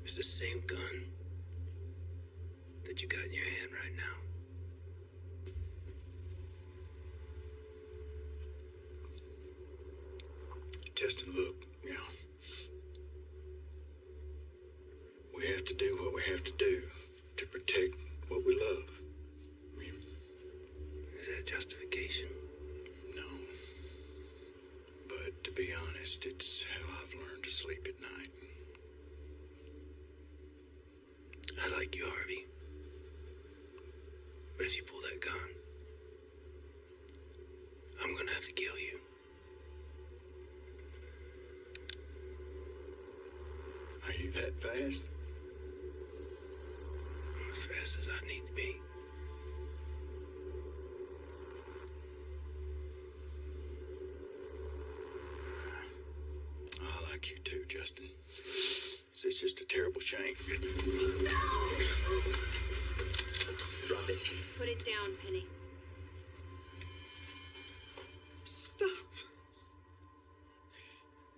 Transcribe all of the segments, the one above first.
is the same gun that you got in your hand right now. Justin, look, we have to do what we have to do to protect what we love. I mean, is that justification? No. But to be honest, it's how I've learned to sleep at night. I like you, Harvey. But if you pull that gun, I'm gonna have to kill you. Are you that fast? I'm as fast as I need to be. I like you too, Justin. It's just a terrible shame. Drop it. Put it down, Penny. Stop.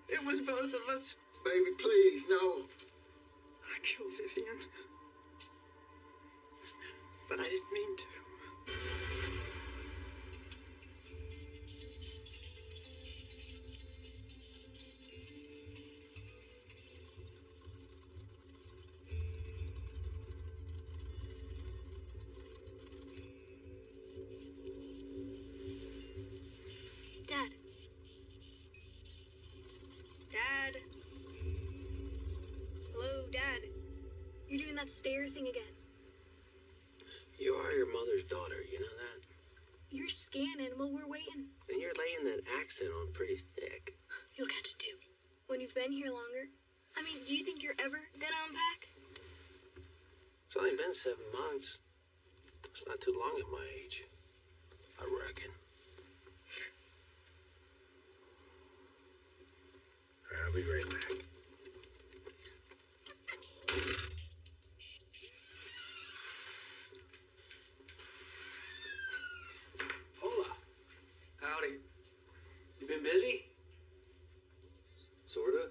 It was both of us. Baby, please, no. I killed Vivian. But I didn't mean to. Dad. Dad. Hello, Dad. You're doing that stare thing again. You are your mother's daughter, you know that? You're scanning while we're waiting. And you're laying that accent on pretty thick. You'll catch it too. When you've been here longer. I mean, do you think you're ever gonna unpack? It's only been 7 months. It's not too long at my age, I reckon. All right, I'll be right back. Hola. Howdy. You been busy? Sorta.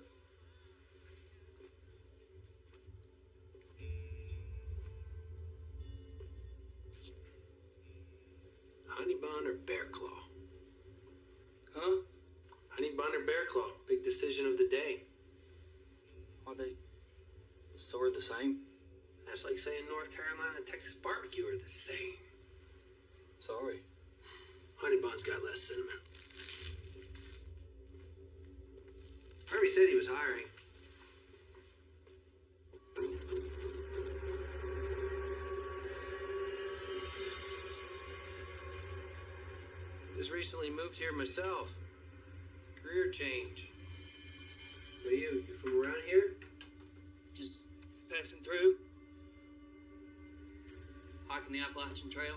Honey bun or bear claw? Huh? Honey bun or bear claw? Big decision of the day. Are they sort of the same? That's like saying North Carolina and Texas barbecue are the same. Sorry. Honey bun's got less cinnamon. Harvey said he was hiring. Just recently moved here myself. Career change. What are you? You from around here? Just passing through. Hiking the Appalachian Trail.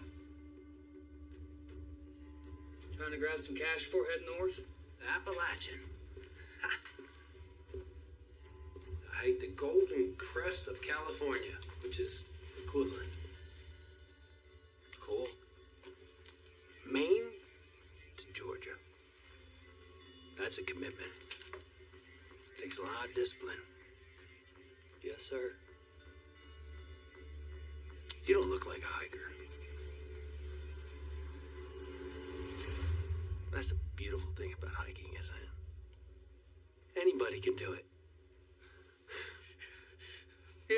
Trying to grab some cash before heading north. Appalachian. Ha. I hike the Golden Crest of California, which is equivalent. Cool. Maine to Georgia. That's a commitment. Takes a lot of discipline. Yes, sir. You don't look like a hiker. That's the beautiful thing about hiking, isn't it? Anybody can do it. Yeah.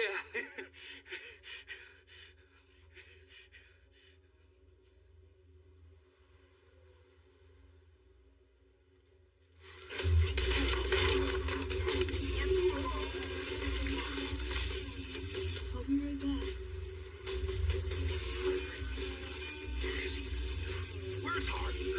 I'll be right back. Where's Harvey?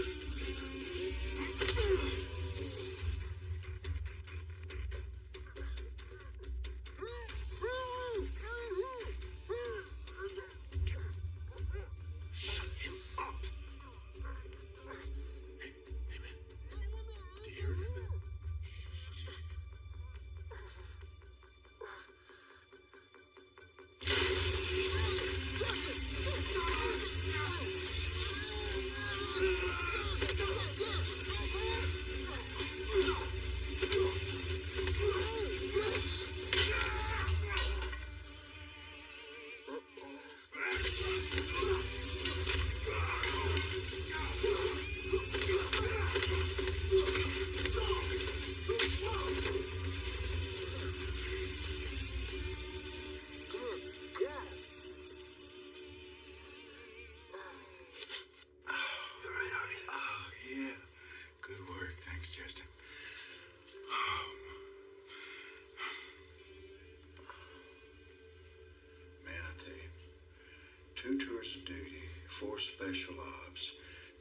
tours of duty, 4 special ops,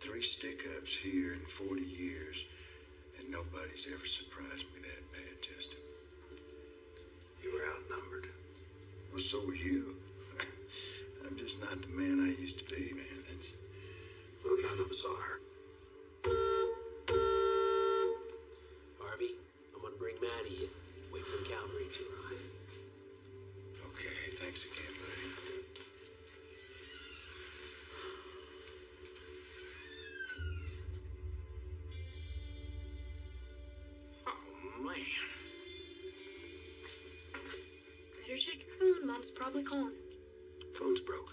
3 stick-ups here in 40 years, and nobody's ever surprised me that bad, Justin. You were outnumbered. Well, so were you. I'm just not the man I used to be, man. That's... Well, none of us are. Harvey, I'm gonna bring Maddie in. Wait for the cavalry to arrive. Okay, thanks again, buddy. Oh, man. Better check your phone. Mom's probably calling. Phone's broke.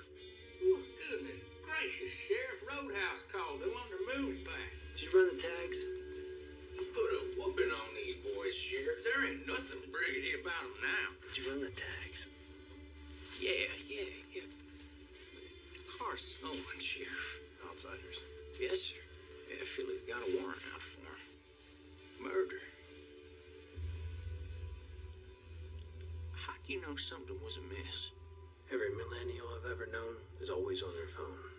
Oh, goodness gracious, Sheriff. Roadhouse called. They want their moves back. Did you run the tags? Put a whooping on these boys, Sheriff. There ain't nothing briggedy about them now. Did you run the tags? Yeah. The car's stolen, Sheriff. Outsiders. Yes, sir. Yeah, I feel like got a warrant out for him. Murder. How do you know something was amiss? Every millennial I've ever known is always on their phone.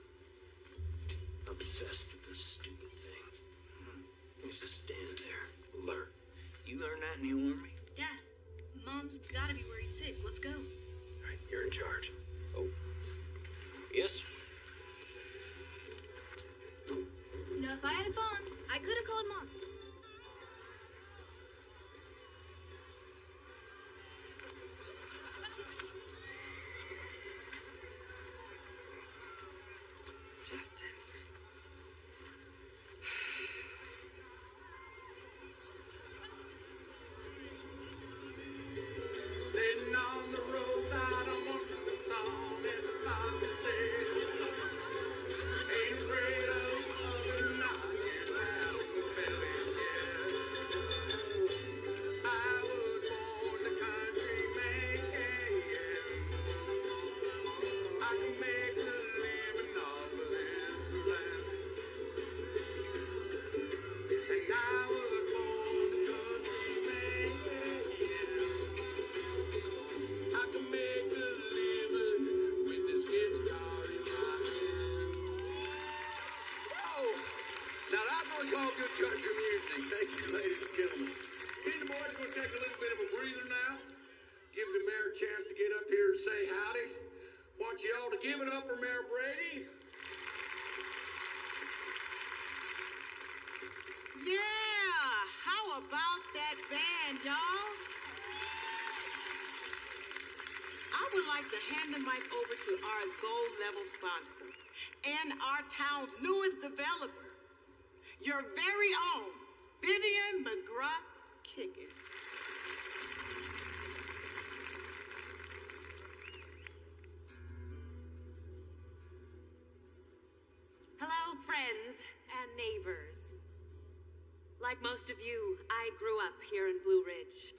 Obsessed with this stupid thing. Just stand there, alert. You learned that in the army? Dad, Mom's gotta be worried sick. Let's go. All right, you're in charge. Oh. Yes, sir. You know, if I had a phone, I could have called Mom. Justin. Sitting on the road, I don't want to go on. It's not to say. Ain't afraid of other knocking out the belly, yeah. I was born the country man, yeah. I can make a living off of this land. And I was born the country man, yeah. I can make a living with this guitar in my hand. Oh, now that's what we call good country music. Thank you, ladies and gentlemen. Me and the boys are going to take a little bit of a breather now. Give the mayor a chance to get up here and say howdy. Want you all to give it up for Mayor Brady. Yeah, how about that band, y'all? I would like to hand the mic over to our gold level sponsor and our town's newest developer, your very own Vivian McGraw-Kickett. Hello, friends and neighbors. Like most of you, I grew up here in Blue Ridge.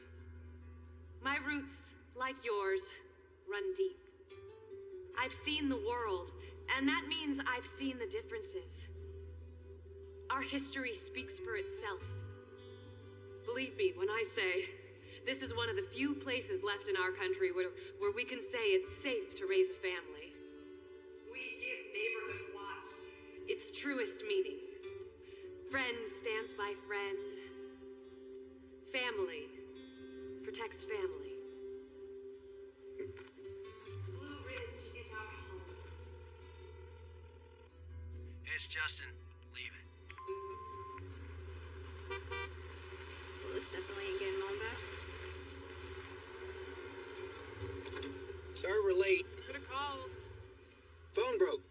My roots, like yours, run deep. I've seen the world, and that means I've seen the differences. Our history speaks for itself. Believe me when I say, this is one of the few places left in our country where we can say it's safe to raise a family. We give neighborhood watch its truest meaning. Friend stands by friend. Family protects family. Blue Ridge is our home. It's Justin. Leave it. Well, this definitely ain't getting on bad. Sorry we're late. Could have called. Phone broke.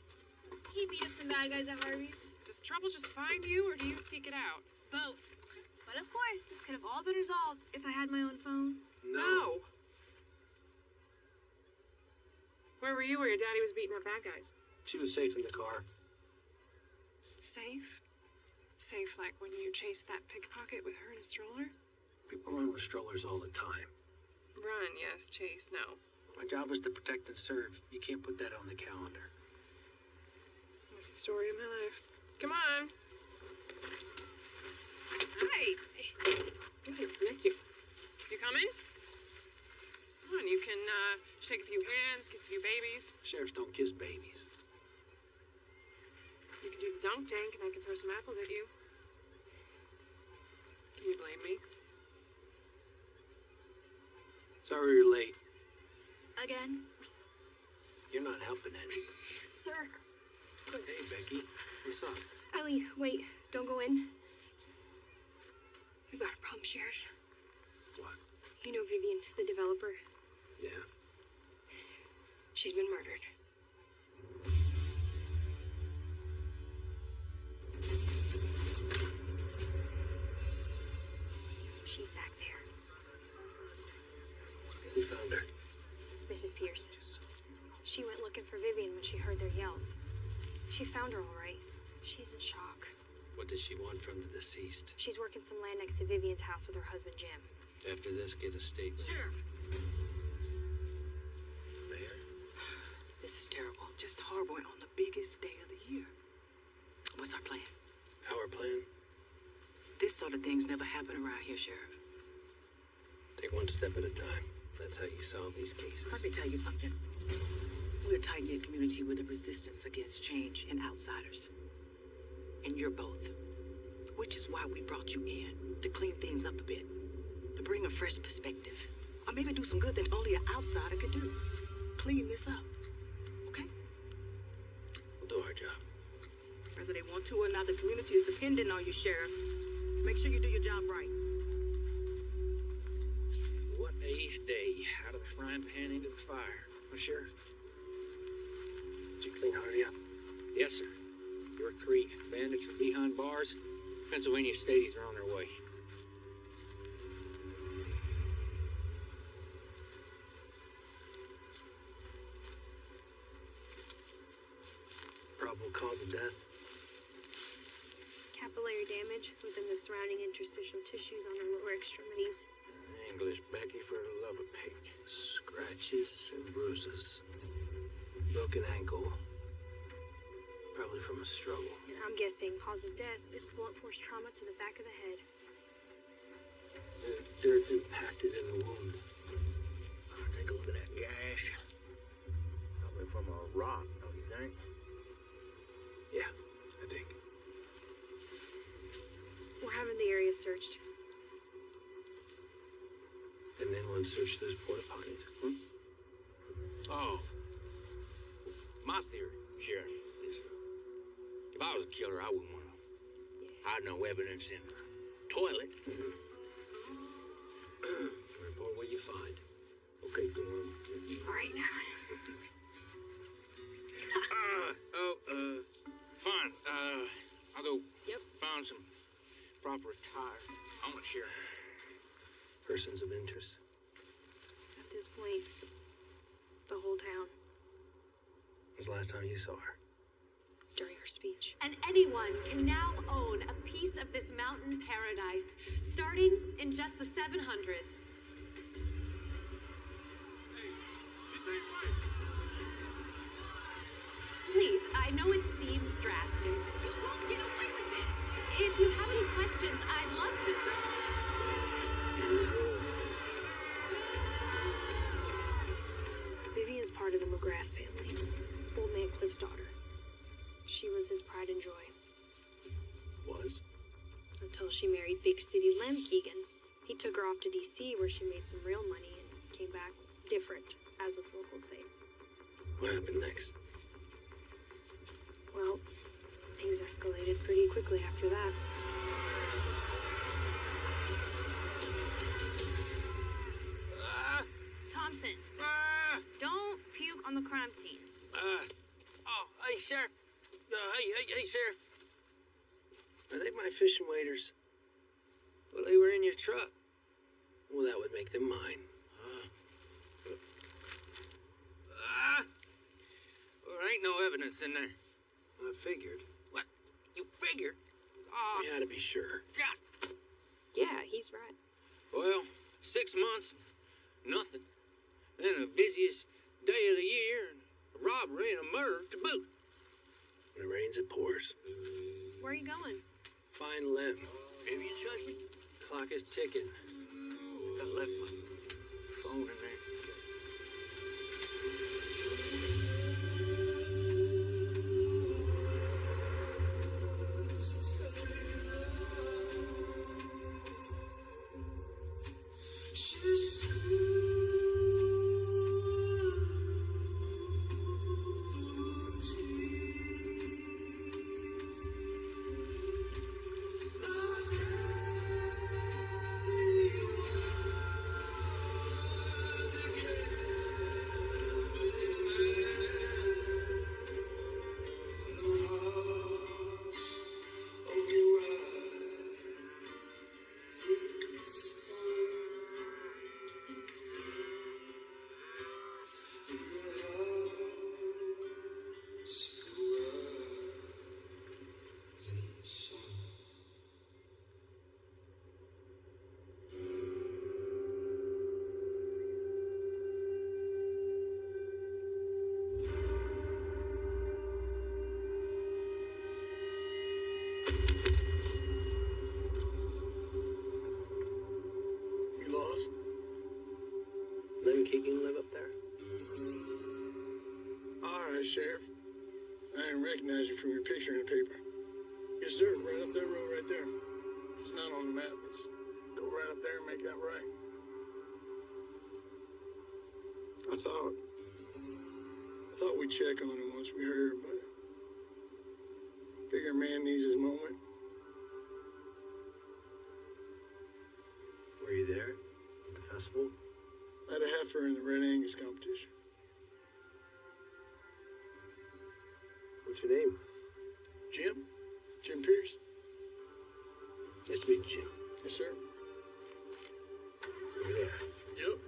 He beat up some bad guys at Harvey's. Does trouble just find you, or do you seek it out? Both. But of course, this could have all been resolved if I had my own phone. No. Where were you where your daddy was beating up bad guys? She was safe in the car. Safe? Safe like when you chased that pickpocket with her in a stroller? People run with strollers all the time. Run, yes. Chase, no. My job is to protect and serve. You can't put that on the calendar. That's the story of my life. Come on. Hi. Missed you. You coming? Come on, you can shake a few hands, kiss a few babies. Sheriffs don't kiss babies. dunk tank and I can throw some apples at you. Can you blame me? Sorry you're late. Again? You're not helping any. Sir. Hey, Becky. What's up? Ellie, wait. Don't go in. We've got a problem, Sheriff. What? You know Vivian, the developer? Yeah. She's been murdered. She's back there. Who found her? Mrs. Pierce. She went looking for Vivian when she heard their yells. She found her all right. She's in shock. What does she want from the deceased? She's working some land next to Vivian's house with her husband, Jim. After this, get a statement. Sheriff, Mayor? this is terrible. Just horrible and on the biggest day of the year. What's our plan? Our plan? This sort of things never happen around here, Sheriff. Take one step at a time. That's how you solve these cases. Let me tell you something. We're a tight-knit community with a resistance against change and outsiders. And you're both. Which is why we brought you in, to clean things up a bit. To bring a fresh perspective. Or maybe do some good that only an outsider could do. Clean this up. Okay? We'll do our job. Whether they want to or not, the community is dependent on you, Sheriff. Make sure you do your job right. What a day. Out of the frying pan into the fire. Huh, Sheriff? Did you clean Hardy up? Yes, sir. Your 3 bandits are behind bars. Pennsylvania Stadies are on their way. Probable cause of death? Capillary damage within the surrounding interstitial tissues on her lower extremities. English Becky for the love of pig. Scratches and bruises. Broken ankle. Probably from a struggle. And I'm guessing cause of death is blunt force trauma to the back of the head. There's dirt impacted in the wound. Take a look at that gash. Probably from a rock, don't you think? Yeah, I think. We're having the area searched. Didn't anyone search those porta potties? Oh. My theory, Sheriff, is if I was a killer, I wouldn't want to hide no evidence in the toilet. Report what you find. Okay, go on. All right, now. Fine. I'll go Yep. find some proper attire. I want to share. Persons of interest. At this point, the whole town, When was the last time you saw her? during her speech. And anyone can now own a piece of this mountain paradise, starting in just the 700s. Please, I know it seems drastic. You won't get away with it. If you have any questions, I'd love to. Vivian's part of the McGrath family. Old man Cliff's daughter. She was his pride and joy. Was? Until she married big city Lem Keegan. He took her off to D.C. where she made some real money and came back different, as us locals say. What happened next? Well, things escalated pretty quickly after that. Thompson, don't puke on the crime scene. Hey, Sheriff. Hey, Sheriff. Are they my fishing waders? Well, they were in your truck. Well, that would make them mine. There ain't no evidence in there. I figured. What? You figured? We had to be sure. God. Yeah, he's right. Well, 6 months, nothing. Then the busiest day of the year, and a robbery and a murder to boot. When it rains, it pours. Where are you going? Find Lem. Vivian shut me. Clock is ticking. I left my phone in there. Lem Keegan live up there? All right, Sheriff. I didn't recognize you from your picture in the paper. Yes, sir. Right up that road right there. It's not on the map. Let's go right up there and make that right. I thought we'd check on him once we heard, but figure a man needs his moment. Were you there at the festival? I had a heifer in the Red Angus competition. What's your name? Jim? Jim Pierce? Nice to meet you, Jim. Yes, sir. Over there. Yep.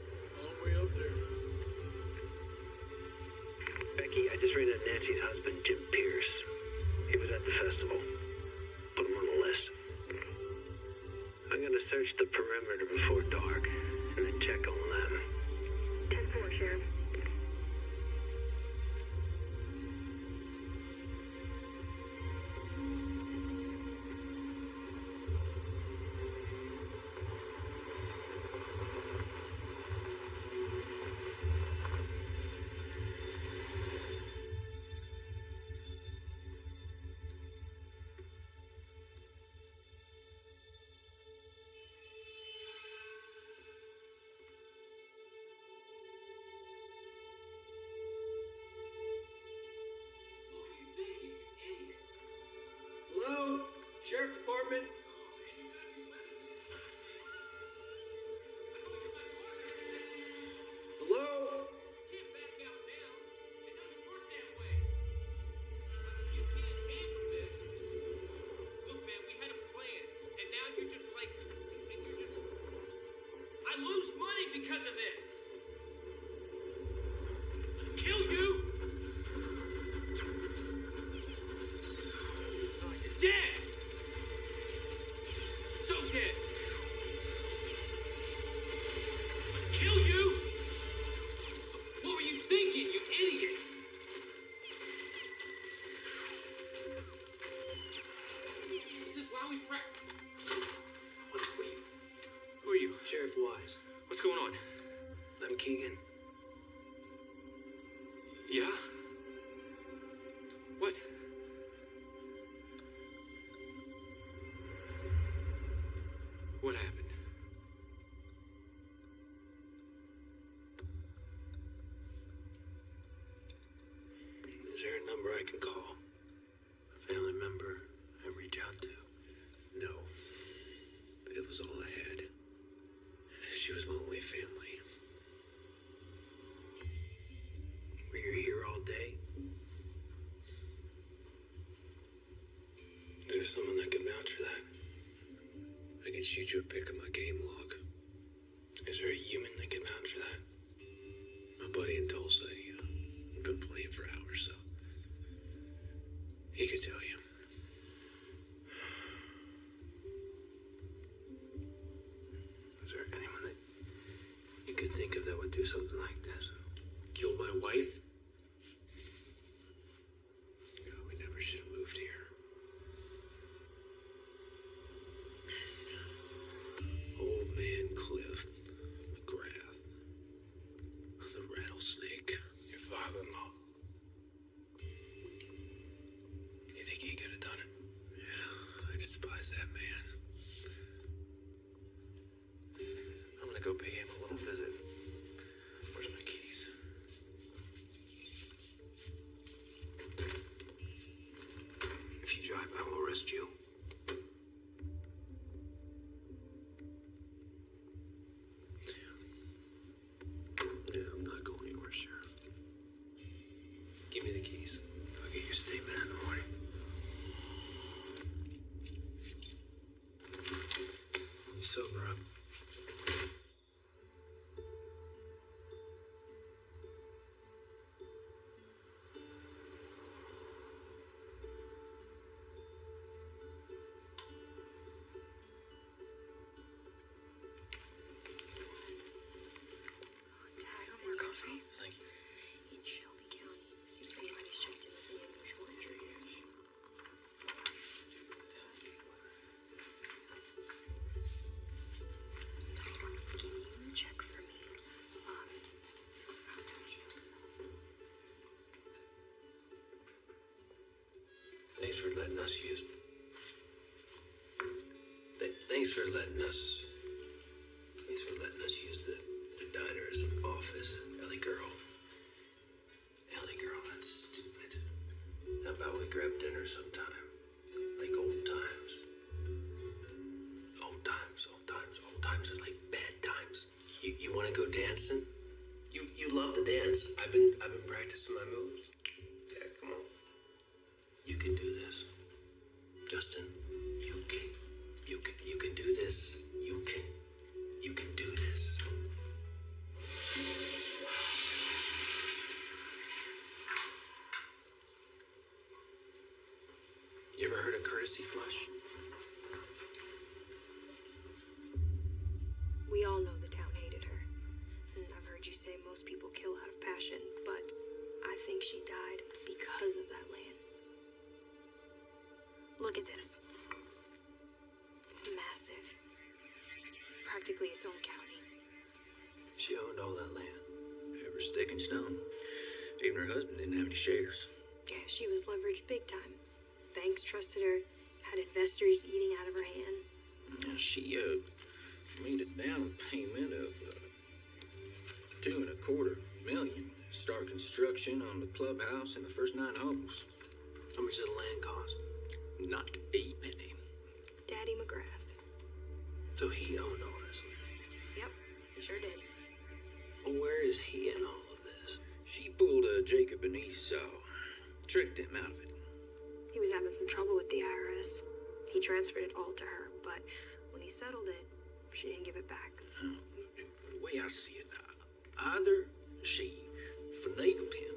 All the way up there. Becky, I just ran into Nancy's husband, Jim Pierce. He was at the festival. Put him on the list. I'm gonna search the perimeter before dark, and then check on them. 10-4, Sheriff. Hello? Sheriff Department? Hello? Can't back out now. It doesn't work that way. You can't handle this. Look, man, we had a plan, and now you're just like, and you're just. I lose money because of this. Kill you. Oh, you're dead. So dead. Kill you. What were you thinking, you idiot? This is why we Who are you? Sheriff Wise. What's going on? Lem Keegan. Yeah? What? What happened? Is there a number I can call? A family member I reach out to? No. It was all I had. She was my only family. Were you here all day? Is there someone that could vouch for that? I can shoot you a pic of my game log. Is there a human that could vouch for that? My buddy in Tulsa, he'd been playing for hours, so he could tell you. Is there anyone that you could think of that would do something like this? Kill my wife? No, we never should have moved here. Old man Cliff McGrath. The rattlesnake. Your father-in-law. You think he could have done it? Yeah, I despise that man. I'm gonna go pay him a little visit. Where's my keys? If you drive, I will arrest you. Yeah, I'm not going anywhere, Sheriff. Give me the keys. I'll get your statement in the morning. You sober up. More coffee. Thank you. In Shelby County, see if anybody's checked in with the unusual injury. Thanks for letting us use... Thanks for letting us use the diner as an office. Ellie girl, that's stupid. How about we grab dinner sometime? Like old times. Old times are like bad times. You want to go dancing? You love to dance. I've been practicing my moves. Yeah, come on. You can do this. Justin, you can do this. You can do this. You ever heard of courtesy flush? We all know the town hated her. And I've heard you say most people kill out of passion, but I think she died because of that land. Look at this. It's massive. Practically its own county. She owned all that land. Every stick and stone. Even her husband didn't have any shares. Yeah, she was leveraged big time. Banks trusted her, had investors eating out of her hand. Now she made a down payment of $2.25 million. Start construction on the clubhouse and the first 9 holes. How much did the land cost? Not a penny. Daddy McGrath. So he owned all this land. Yep, he sure did. Well, where is he in all of this? She pulled a Jacob and Esau. Tricked him out of it. He was having some trouble with the IRS. He transferred it all to her, but when he settled it, she didn't give it back. The way I see it, either she finagled him,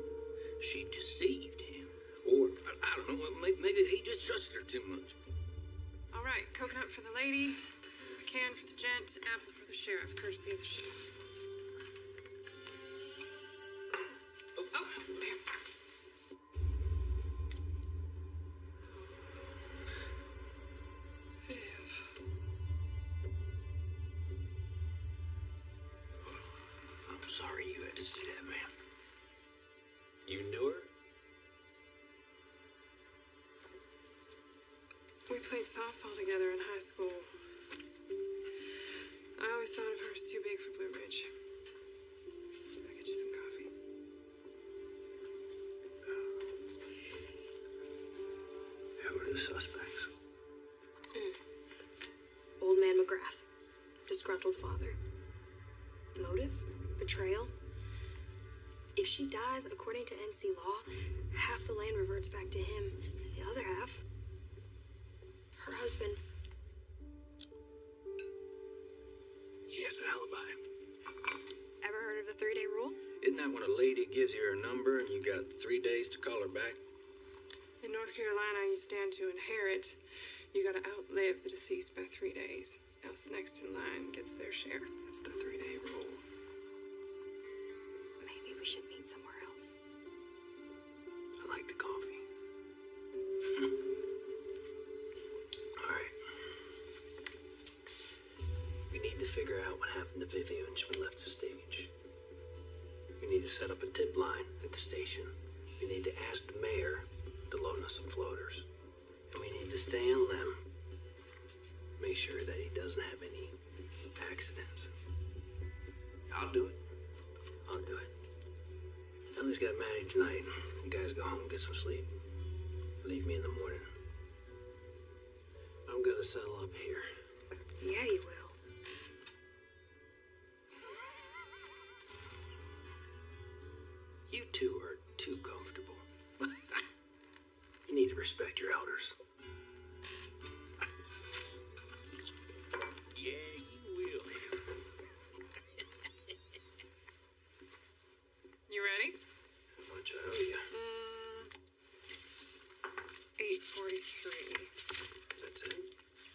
she deceived him, or, I don't know, maybe he just trusted her too much. All right, coconut for the lady, a can for the gent, apple for the sheriff, courtesy of the sheriff. Oh, here. I'm sorry you had to see that, man. You knew her? We played softball together in high school. I always thought of her as too big for Blue Ridge. I'll get you some coffee. Who are the suspects? Old man McGrath. Disgruntled father. Motive? Betrayal? If she dies, according to NC law, half the land reverts back to him, and the other half, her husband. She has an alibi. Ever heard of the 3-day rule? Isn't that when a lady gives you her number and you got 3 days to call her back? In North Carolina, you stand to inherit. You gotta outlive the deceased by 3 days. Else next in line gets their share. That's the 3-day rule. Maybe we should meet somewhere else. I like the coffee. All right. We need to figure out what happened to Vivian when she left the stage. We need to set up a tip line at the station. We need to ask the mayor to loan us some floaters. And we need to stay on them. Make sure that he doesn't have any accidents. I'll do it. Ellie's got Maddie tonight. You guys go home, get some sleep. Leave me in the morning. I'm gonna settle up here. Yeah, you will. You two are too comfortable. You need to respect your elders. Yeah, you will. You ready? How much I owe you? 843. That's it?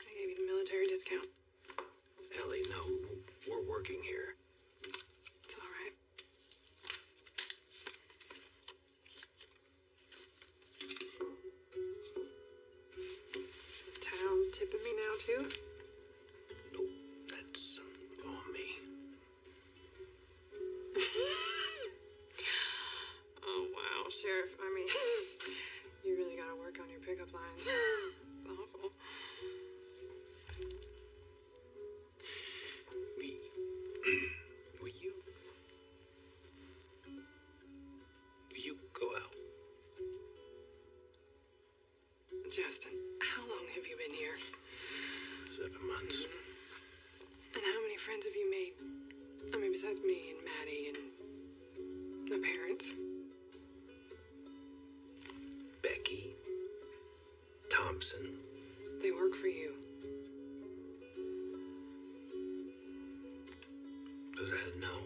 I gave you the military discount. Ellie, no. We're working here. It's all right. Town tipping me now, too? Nope, that's on me. Oh, wow, Sheriff. I mean, you really gotta work on your pickup lines. Justin, how long have you been here? 7 months. And how many friends have you made? I mean, besides me and Maddie and my parents. Becky. Thompson. They work for you. Was that a no?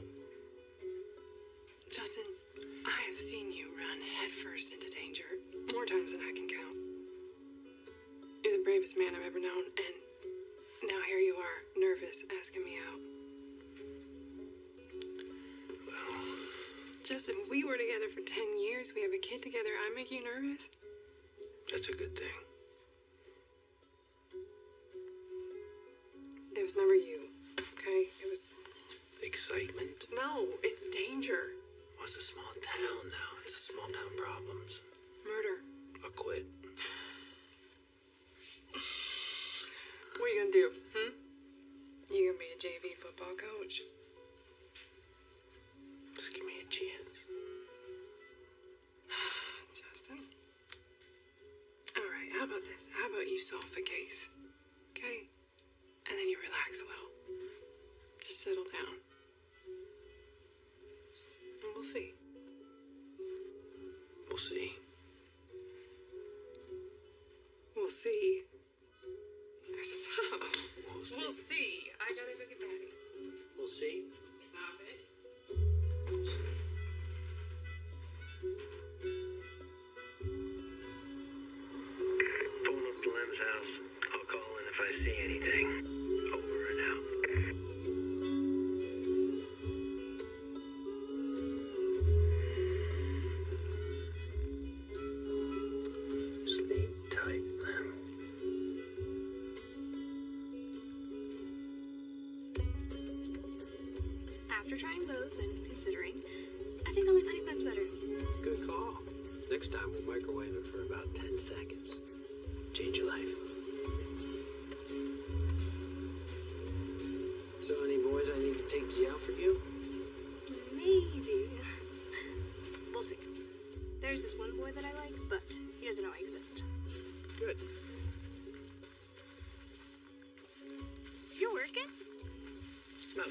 Justin, I have seen you run headfirst into danger more times than I can count. You're the bravest man I've ever known, and now here you are, nervous, asking me out. Well... Justin, we were together for 10 years. We have a kid together. I make you nervous? That's a good thing. It was never you, okay? It was... Excitement? No, it's danger. Well, it's a small town now. It's a small town problems. Murder. I'll quit. What are you gonna do, You gonna be a JV football coach? Just give me a chance. Justin. All right, how about this? How about you solve the case, okay? And then you relax a little. Just settle down. And we'll see. We'll see. We'll see. Stop. We'll see. We'll see. I gotta go get Maddie. We'll see. Stop it. We'll see. Pulling up to Lem's house. I'll call in if I see anything. Over and out. Sleep tight, Lem. After trying both and considering, I think I like honey buns better. Good call. Next time we'll microwave it for about 10 seconds. Change your life. So any boys I need to take to out for you? Maybe. We'll see. There's this one boy that I like, but he doesn't know I exist. Good. You're working? No.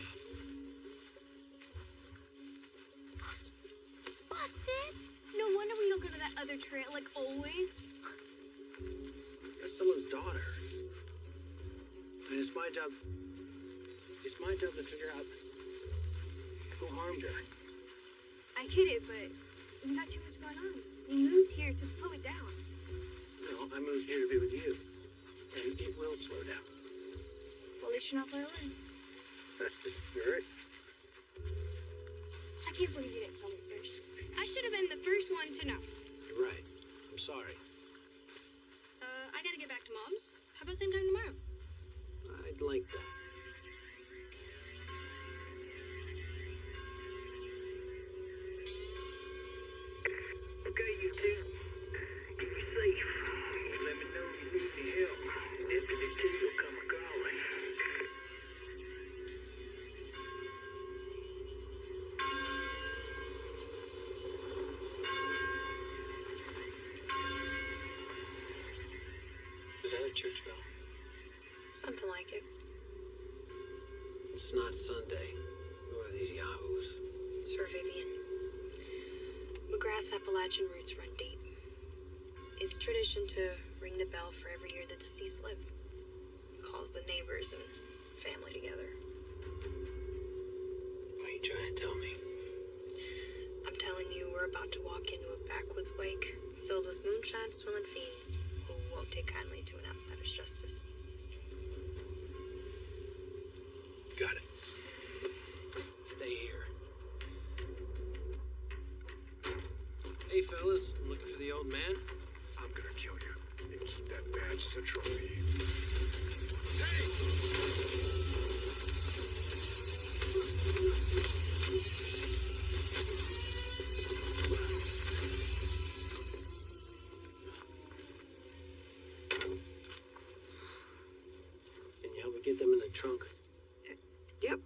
Busted? No wonder we don't go to that other trail like always. That's someone's daughter. And it's my job. It's my job to figure out who harmed her. I get it, but we got too much going on. We moved here to slow it down. No, I moved here to be with you. And it will slow down. Well, at least you're not far away. That's the spirit. I can't believe you didn't tell me first. I should have been the first one to know. You're right. I'm sorry. I gotta get back to Mom's. How about same time tomorrow? I'd like that. Okay, you two. Keep you safe. Let me know if you need any help. Deputy T will come a-calling. Is that a church bell? Something like it. It's not Sunday. Who are these yahoos? It's for Vivian. McGrath's Appalachian roots run deep. It's tradition to ring the bell for every year the deceased lived. Calls the neighbors and family together. What are you trying to tell me? I'm telling you, we're about to walk into a backwoods wake filled with moonshine swilling fiends who won't take kindly to an outsider's justice. Got it. Stay here. Hey, fellas. I'm looking for the old man. I'm gonna kill you and keep that badge as a trophy. Can you help me get them in the trunk? Yep.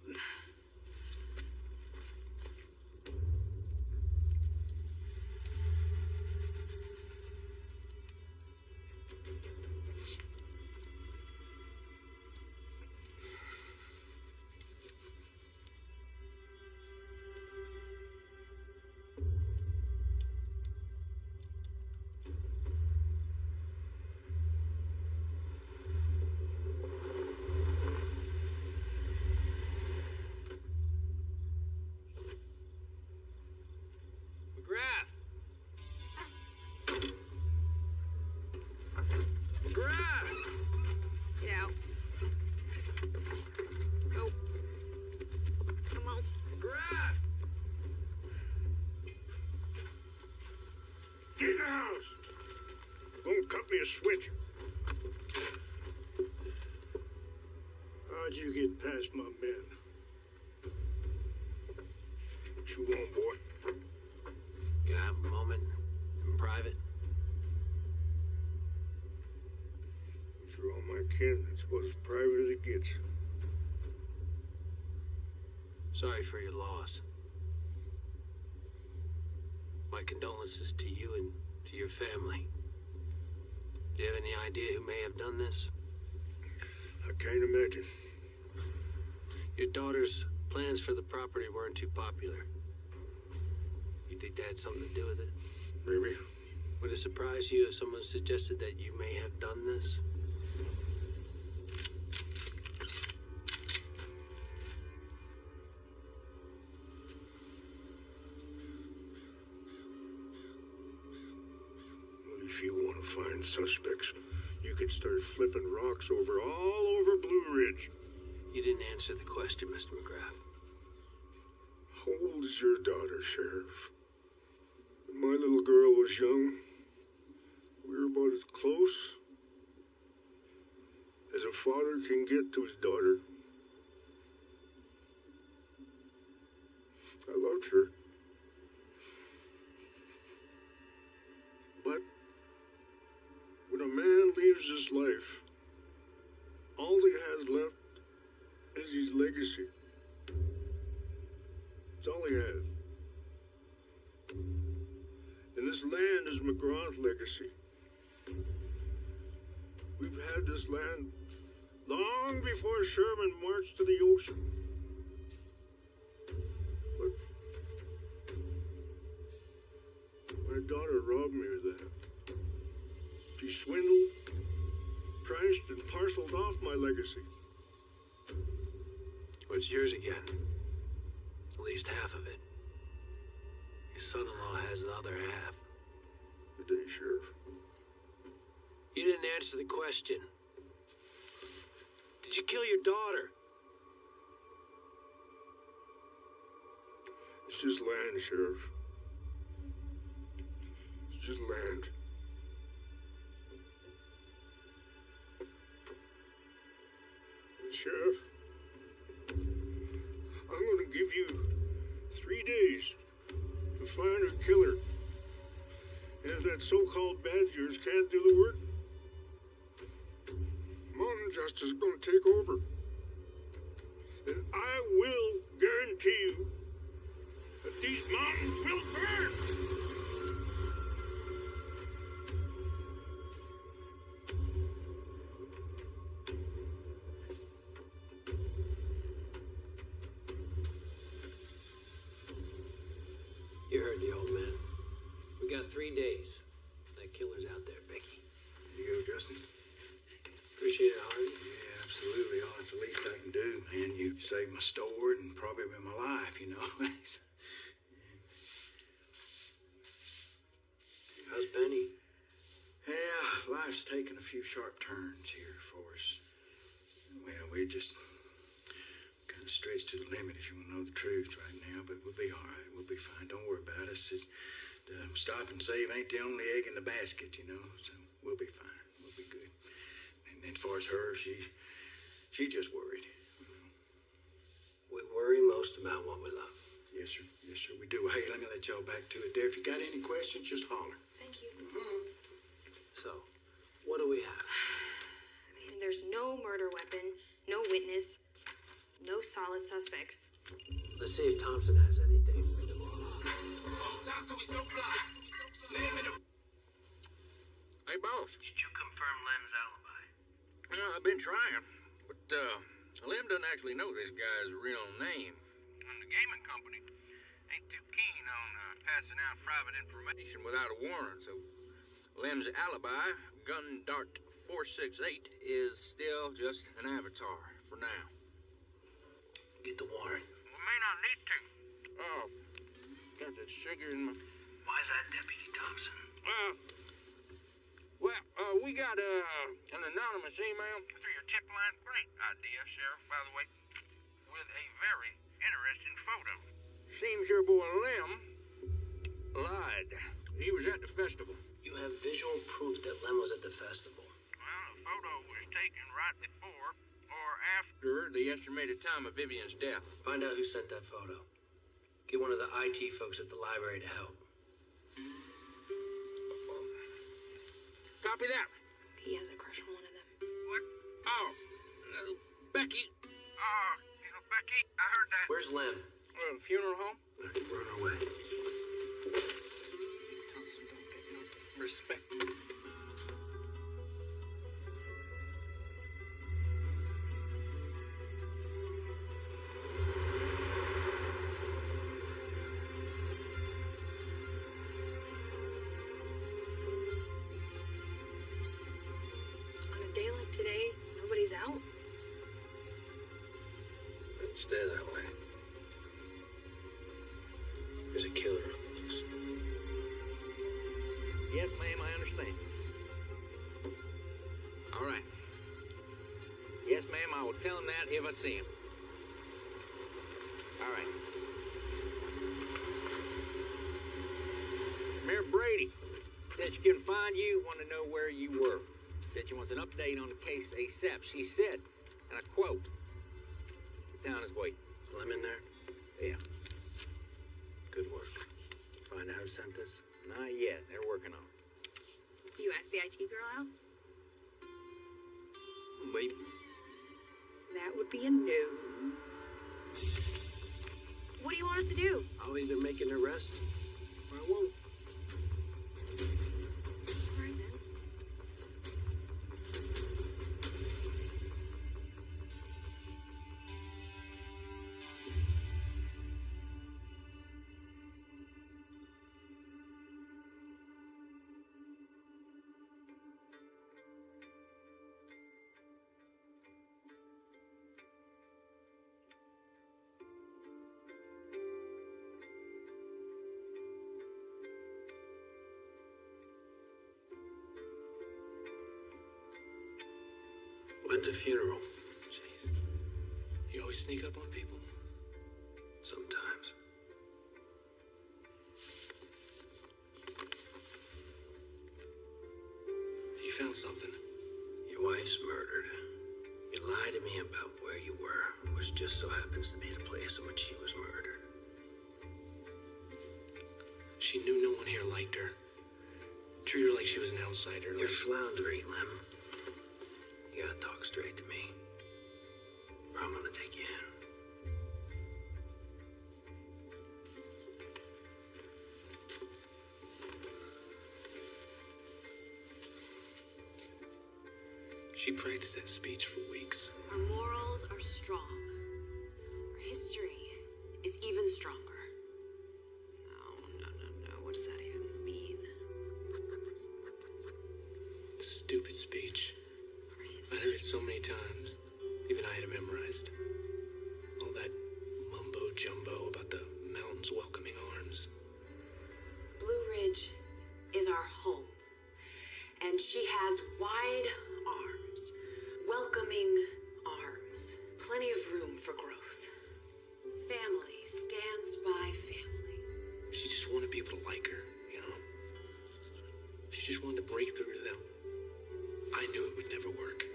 a switch. How'd you get past my men? What you want, boy? Can I have a moment in private? These are all my kin. That's about as private as it gets. Sorry for your loss. My condolences to you and to your family. Do you have any idea who may have done this? I can't imagine. Your daughter's plans for the property weren't too popular. You think that had something to do with it? Maybe. Would it surprise you if someone suggested that you may have done this? Well, if you want to find suspects, you can start flipping rocks all over Blue Ridge. You didn't answer the question, Mr. McGrath. How old is your daughter, Sheriff? When my little girl was young, we were about as close as a father can get to his daughter. I loved her. But when a man leaves this life, all he has left is his legacy. It's all he has. And this land is McGraw's legacy. We've had this land long before Sherman marched to the ocean. But my daughter robbed me of that. She swindled, priced, and parceled off my legacy. What's yours again? At least half of it. Your son-in-law has the other half. Good day, Sheriff. You didn't answer the question. Did you kill your daughter? It's just land, Sheriff. It's just land. Sheriff, I'm going to give you 3 days to find her killer. And if that so-called badge of yours can't do the work, mountain justice is going to take over. And I will guarantee you that these mountains will burn. You heard the old man. We got 3 days. That killer's out there, Becky. There you go, Justin. Appreciate it, Harvey. Yeah, absolutely. Oh, it's the least I can do, man. You saved my store and probably my life, you know. How's Benny? Yeah, life's taken a few sharp turns here for us. Well, we're just kind of stretched to the limit, if you want to know the truth right now, but we'll be all right. We'll be fine. Don't worry about us. It's, stop and save ain't the only egg in the basket, you know, so we'll be fine. We'll be good. And as far as her, she just worried. You know. We worry most about what we love. Yes, sir. Yes, sir. We do. Hey, let me let y'all back to it there. If you got any questions, just holler. Thank you. So, what do we have? I mean, there's no murder weapon, no witness, no solid suspects. Let's see if Thompson has anything. Hey, boss. Did you confirm Lem's alibi? Yeah, I've been trying, but Lem doesn't actually know this guy's real name. And the gaming company ain't too keen on passing out private information Without a warrant, so Lem's alibi, Gun Dart 468, is still just an avatar for now. Get the warrant. We may not need to. Oh, got that sugar in my... Why's that, Deputy Thompson? We got an anonymous email. Through your tip line? Great idea, Sheriff, by the way. With a very interesting photo. Seems your boy Lem lied. He was at the festival. You you have visual proof that Lem was at the festival? Well, the photo was taken right before or after the estimated time of Vivian's death. Find out who sent that photo. Get one of the IT folks at the library to help. Copy that. He has a crush on one of them. What? Oh, Becky. Becky, I heard that. Where's Lem? Funeral home? We're on our way. Thompson, don't get no respect. On a day like today, nobody's out. It'll stay that way. There's a killer on the loose. Yes, ma'am, I understand. All right. Yes, ma'am, I will tell him that if I see him. All right. Mayor Brady said she couldn't find you, wanted to know where you were. Said she wants an update on the case ASAP. She said, and I quote, "The town is waiting." Is Lem in there? Yeah. Good work. Find out who sent this? Not yet. They're working on it. You asked the IT girl out? Maybe. That would be a no. What do you want us to do? I'll either make an arrest or I won't. All right, then. When's the funeral? Jeez. You always sneak up on people? Sometimes. You found something. Your wife's murdered. You lied to me about where you were, which just so happens to be the place in which she was murdered. She knew no one here liked her. Treated her like she was an outsider. You're floundering, Lem. You gotta talk straight to me, or I'm gonna take you in. She practiced that speech for weeks. Our morals are strong. Our history is even stronger. No. What does that even mean? Stupid speech. I heard it so many times. Even I had it memorized. All that mumbo-jumbo about the mountains welcoming arms. Blue Ridge is our home. And she has wide arms. Welcoming arms. Plenty of room for growth. Family stands by family. She just wanted people to like her, you know? She just wanted to break through to them. I knew it would never work.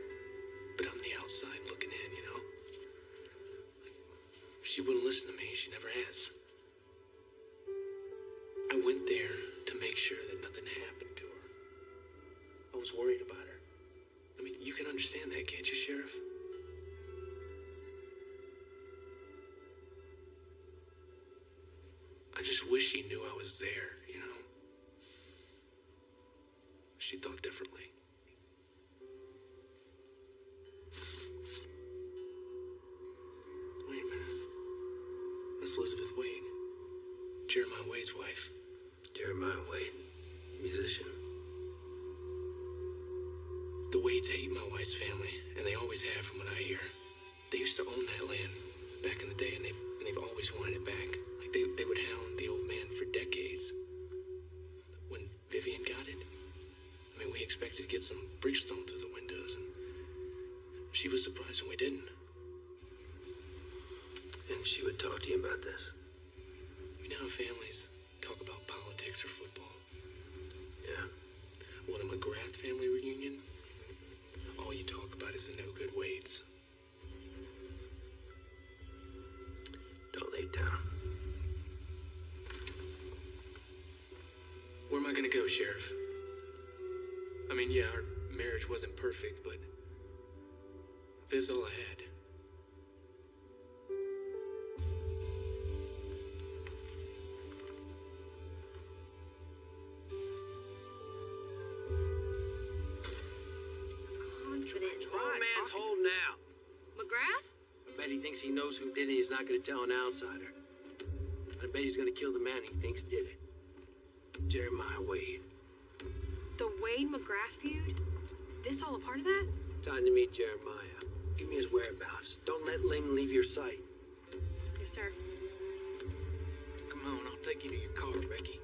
But I'm the outside looking in, you know? She wouldn't listen to me. She never has. I went there to make sure that nothing happened to her. I was worried about her. I mean, you can understand that, can't you, Sheriff? I just wish she knew I was there, you know? She thought differently. Wait a minute. That's Elizabeth Wade. Jeremiah Wade's wife. Jeremiah Wade, musician. The Wades hate my wife's family, and they always have from what I hear. They used to own that land back in the day, and they've always wanted it back. Like they would hound the old man for decades. When Vivian got it, I mean, we expected to get some Bridgestone through the windows, and she was surprised when we didn't. And she would talk to you about this? You know how families talk about politics or football? Yeah. as the no-good Wades. Don't lay down. Where am I gonna go, Sheriff? I mean, yeah, our marriage wasn't perfect, but Viv's all I had. Old man's holding out. McGrath? I bet he thinks he knows who did it. He's not going to tell an outsider. I bet he's going to kill the man he thinks did it. Jeremiah Wade. The Wade McGrath feud? This all a part of that? Time to meet Jeremiah. Give me his whereabouts. Don't let him leave your sight. Yes, sir. Come on, I'll take you to your car, Becky.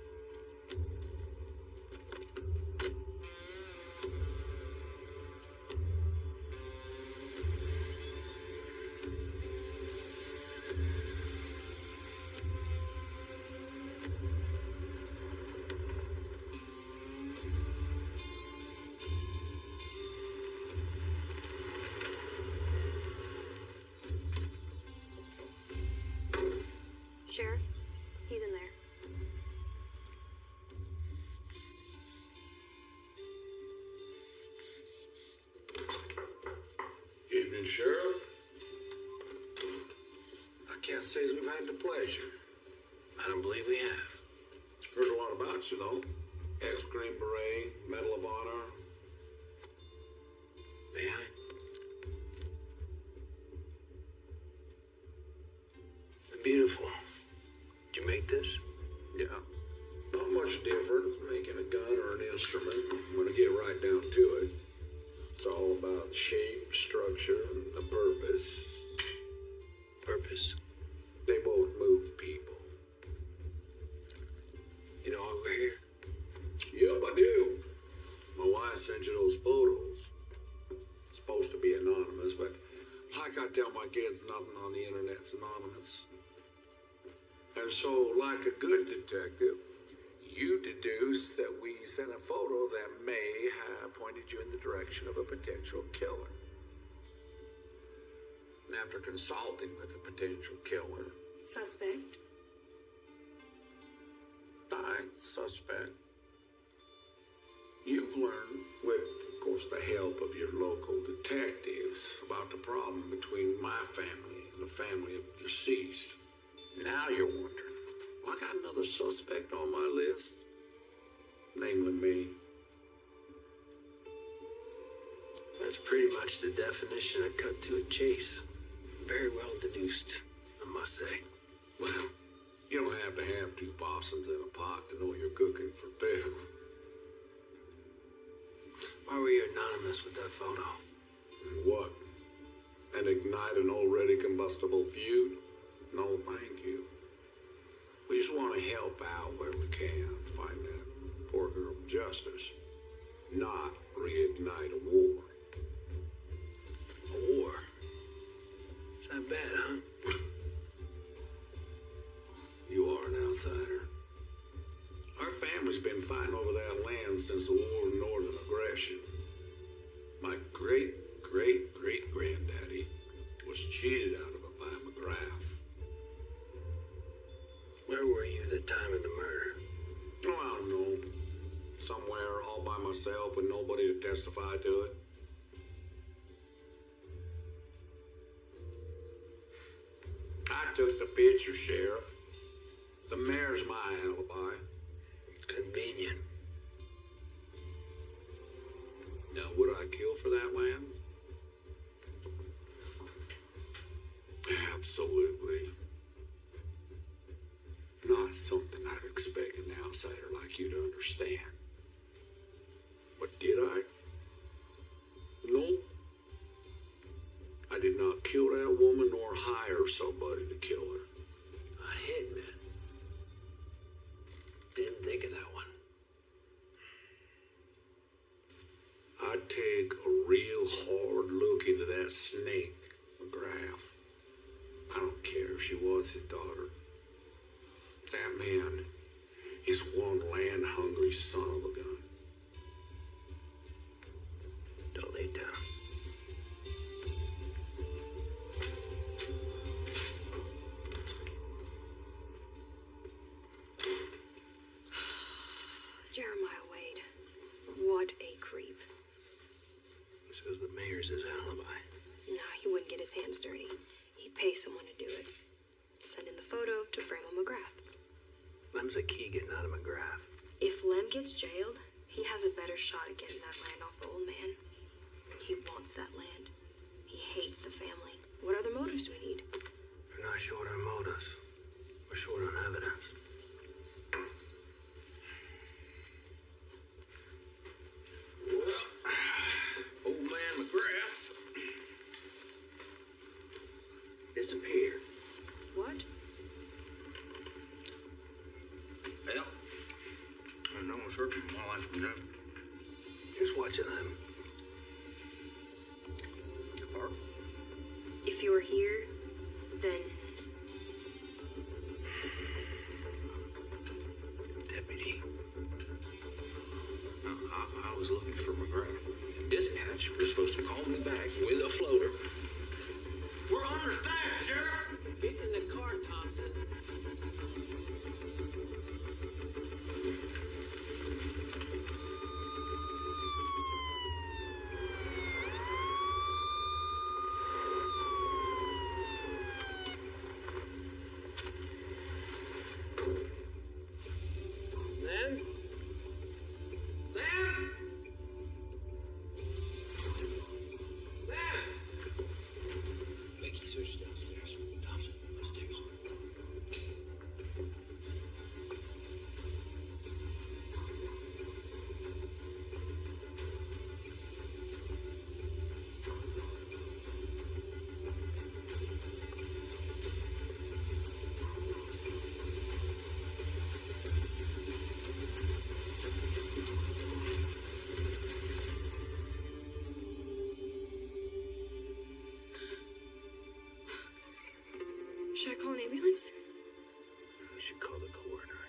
Sheriff, he's in there. Evening, Sheriff. I can't say as we've had the pleasure. I don't believe we have. Heard a lot about you, though. Ex-Green Beret, Medal of Honor. May I? Beautiful. Did you make this? Yeah. Not much different from making a gun or an instrument when I get right down to it. It's all about the shape, structure, and the purpose. Purpose? They both move people. You know why we're here? Yep, I do. My wife sent you those photos. It's supposed to be anonymous, but like I tell my kids, nothing on the internet's anonymous. And so, like a good detective, you deduce that we sent a photo that may have pointed you in the direction of a potential killer. And after consulting with the potential killer... Suspect? Suspect. You've learned, with, of course, the help of your local detectives, about the problem between my family and the family of the deceased. Now you're wondering, well, I got another suspect on my list, namely me. That's pretty much the definition of cut to a chase. Very well deduced, I must say. Well, you don't have to have two possums in a pot to know you're cooking for two. Why were you anonymous with that photo? What? And ignite an already combustible feud? No, thank you. We just want to help out where we can, find that poor girl justice, not reignite a war. A war? Is that bad, huh? You are an outsider. Our family's been fighting over that land since the War of Northern Aggression. My great-great-great-granddaddy was cheated out of it by McGrath. Where were you at the time of the murder? Oh, I don't know. Somewhere all by myself with nobody to testify to it. I took the picture, Sheriff. The mayor's my alibi. Convenient. Now, would I kill for that land? Absolutely. Not something I'd expect an outsider like you to understand. But did I? No. I did not kill that woman nor hire somebody to kill her. A hitman. Didn't think of that one. I'd take a real hard look into that snake, McGrath. I don't care if she was his daughter. That man is one land-hungry son of a gun. Don't lay down. Jeremiah Wade. What a creep. This was the mayor's alibi. Nah, he wouldn't get his hands dirty. He'd pay someone to do it. Send in the photo to Framo McGrath. Lem's a key getting out of McGrath. If Lem gets jailed, he has a better shot at getting that land off the old man. He wants that land. He hates the family. What other motives we need? We're not short on motives. We're short on evidence. Well, old man McGrath disappeared. What? Well, I know it's hurting my life from now. Just watching them. If you were here, then... Deputy. I was looking for McGrath. Dispatch was supposed to call me back with a floater. We're understaffed, Sheriff! Get in the car, Thompson. Should I call an ambulance? We should call the coroner.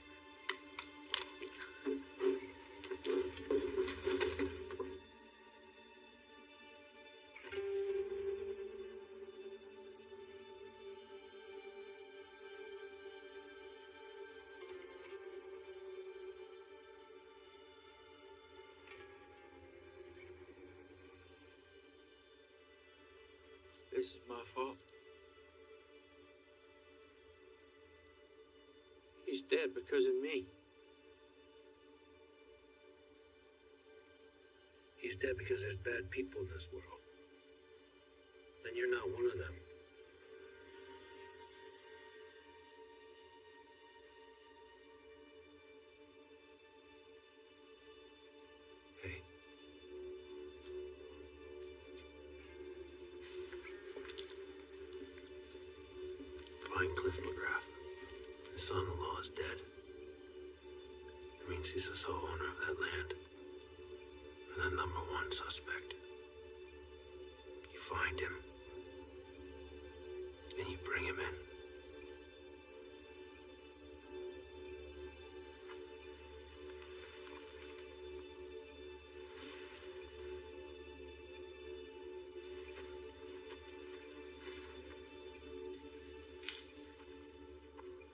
This is my fault. He's dead because of me. He's dead because there's bad people in this world. And you're not one of them. Hey. Find Cliff McGrath. His son-in-law is dead. It means he's the sole owner of that land. And the number one suspect. You find him. And you bring him in.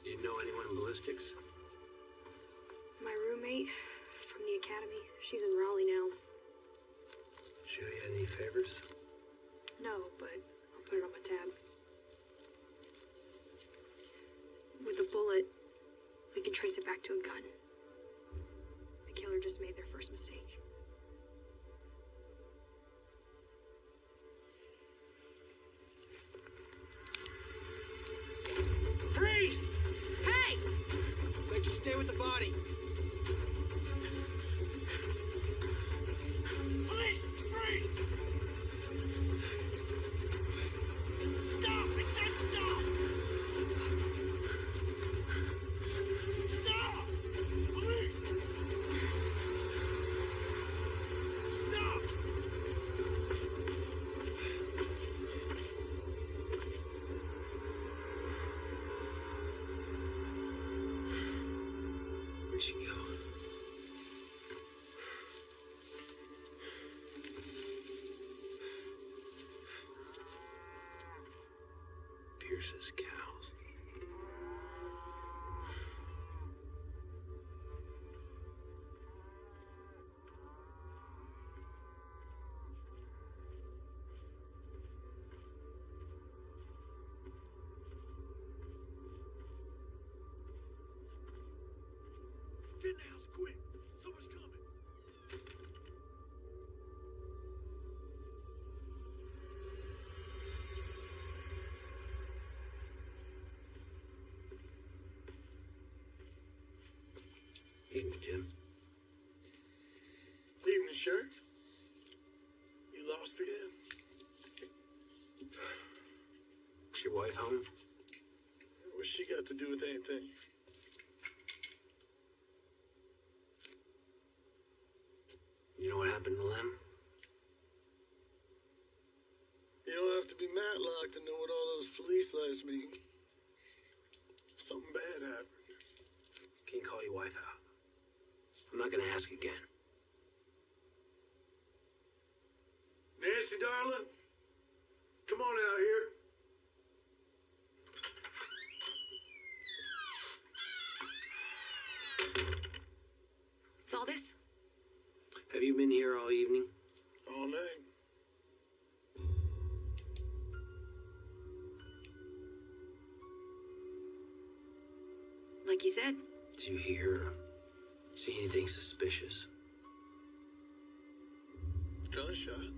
Do you know anyone in ballistics? My roommate from the academy. She's in Raleigh now. Show you any favors? No, but I'll put it on my tab. With a bullet, we can trace it back to a gun. The killer just made their first mistake. Freeze! Hey! Make you stay with the body. Police! Freeze! Stop! I said stop! Stop! Police! Stop! Where'd she go? Pierce's cows. Evening, Jim. Evening, Sheriff. You lost again? Is your wife home? What's she got to do with anything? You know what happened to Lem? You don't have to be Matlock to know what all those police lights mean. Something bad happened. Can you call your wife out? I'm not gonna ask again. Nancy, darling, come on out here. Saw this? Have you been here all evening? All night. Like you said. Did you hear or see anything suspicious? Gunshot.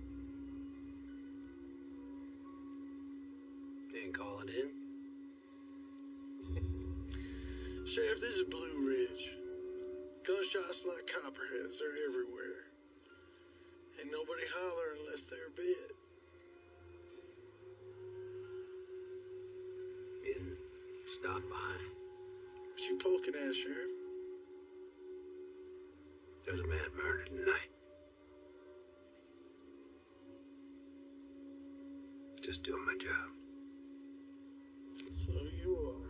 Didn't call it in? Sheriff, this is Blue Ridge. Gunshots like copperheads, they're everywhere. Ain't nobody holler unless they're bit. You didn't stop by. What you poking at, Sheriff? There was a man murdered tonight. Just doing my job. So you are.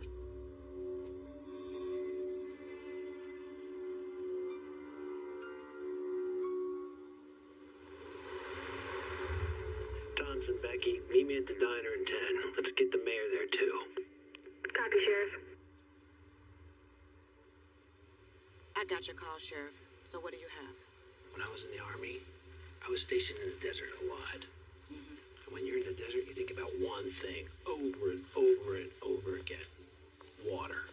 Johnson, Becky, meet me at the diner in 10. Let's get the mayor there, too. Copy, Sheriff. I got your call, Sheriff. So what do you have? When I was in the Army, I was stationed in the desert a lot. And when you're in the desert, you think about one thing over and over and over again. Water.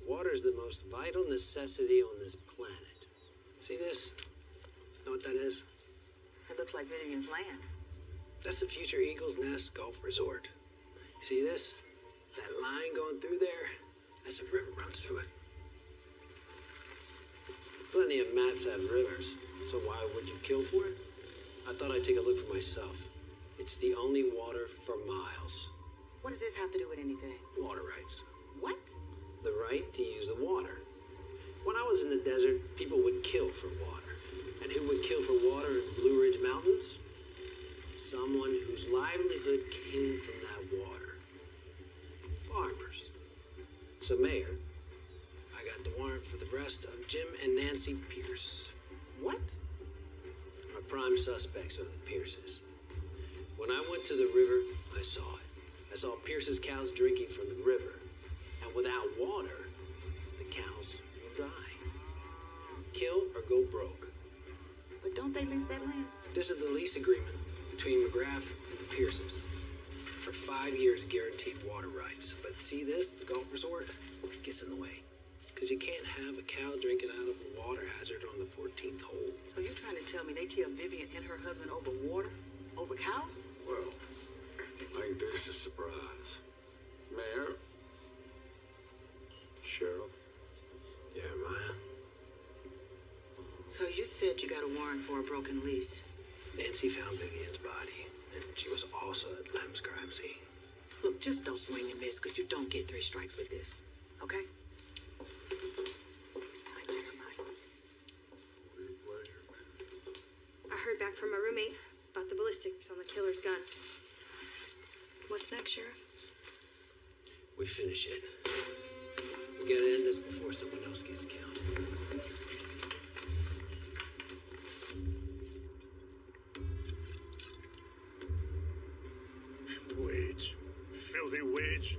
Water is the most vital necessity on this planet. See this? Know what that is? It looks like Vivian's land. That's the future Eagles Nest Golf Resort. See this? That line going through there? That's a river runs through it. Plenty of mats have rivers, so why would you kill for it? I thought I'd take a look for myself. It's the only water for miles. What does this have to do with anything? Water rights. What? The right to use the water. When I was in the desert, people would kill for water. And who would kill for water in Blue Ridge Mountains? Someone whose livelihood came from that water. Farmers. So, Mayor, I got the warrant for the arrest of Jim and Nancy Pierce. What? Our prime suspects are the Pierces. When I went to the river, I saw it. I saw Pierce's cows drinking from the river. And without water, the cows will die. Kill or go broke. But don't they lease that land? This is the lease agreement between McGrath and the Pierces. For 5 years, guaranteed water rights. But see this? The golf resort gets in the way. Because you can't have a cow drinking out of a water hazard on the 14th hole. So you're trying to tell me they killed Vivian and her husband over water? Over cows? Well, I think this is a surprise. Mayor? Sheriff? Jeremiah? So you said you got a warrant for a broken lease. Nancy found Vivian's body, and she was also at Lem's crime scene. Look, just don't swing and miss, because you don't get 3 strikes with this. Okay? I heard back from my roommate about the ballistics on the killer's gun. What's next, Sheriff? We finish it. We gotta end this before someone else gets killed. Wage. Filthy wage.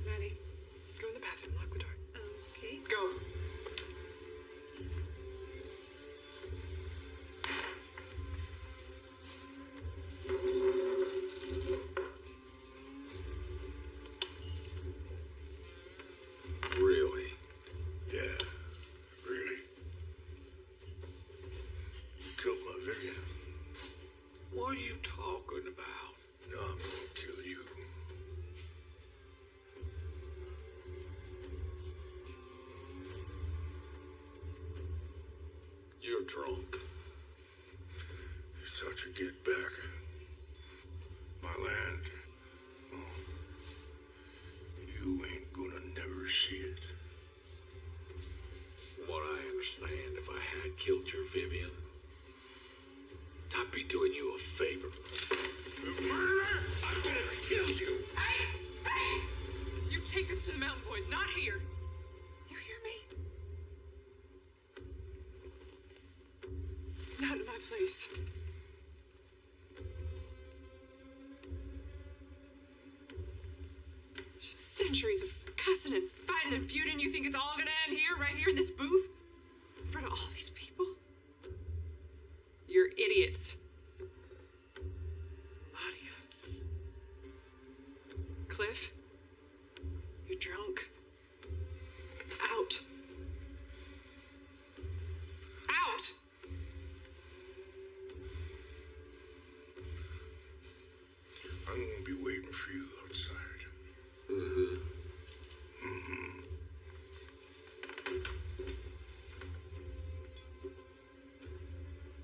Maddie, go in the bathroom, lock the door. Okay. Go. so drunk. You thought you'd get it back. My land. Oh, you ain't gonna never see it. From what I understand, if I had killed your Vivian, I'd be doing you a favor. Murderer! I better killed you! Hey! Hey! You take this to the mountain boys, not here. You hear me? Not in my place. Just centuries of cussing and fighting and feuding. You think it's all gonna end here, right here in this booth? In front of all these people? You're idiots. Claudia. Cliff. You're drunk. Out. Out! I'm gonna be waiting for you outside. Mm-hmm. Mm-hmm.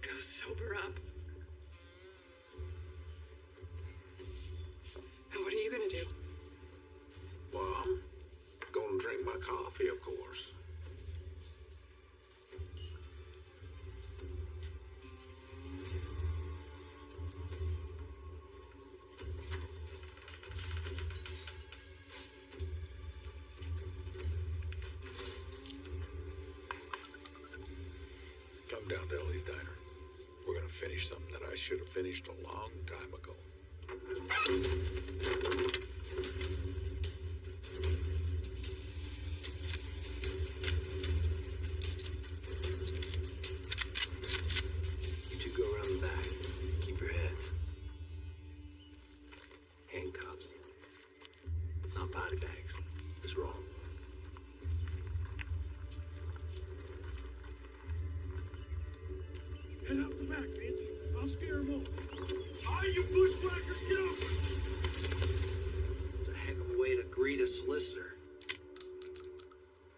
Go sober up. And what are you gonna do? Well, I'm gonna drink my coffee, of course. Come down to Ellie's Diner. We're gonna finish something that I should have finished a long time ago. You two go around the back. Keep your heads. Handcuffs. Not body bags. It's wrong. Head out the back, Nancy. I'll scare them off. All you bushwhackers, get over! It's a heck of a way to greet a solicitor.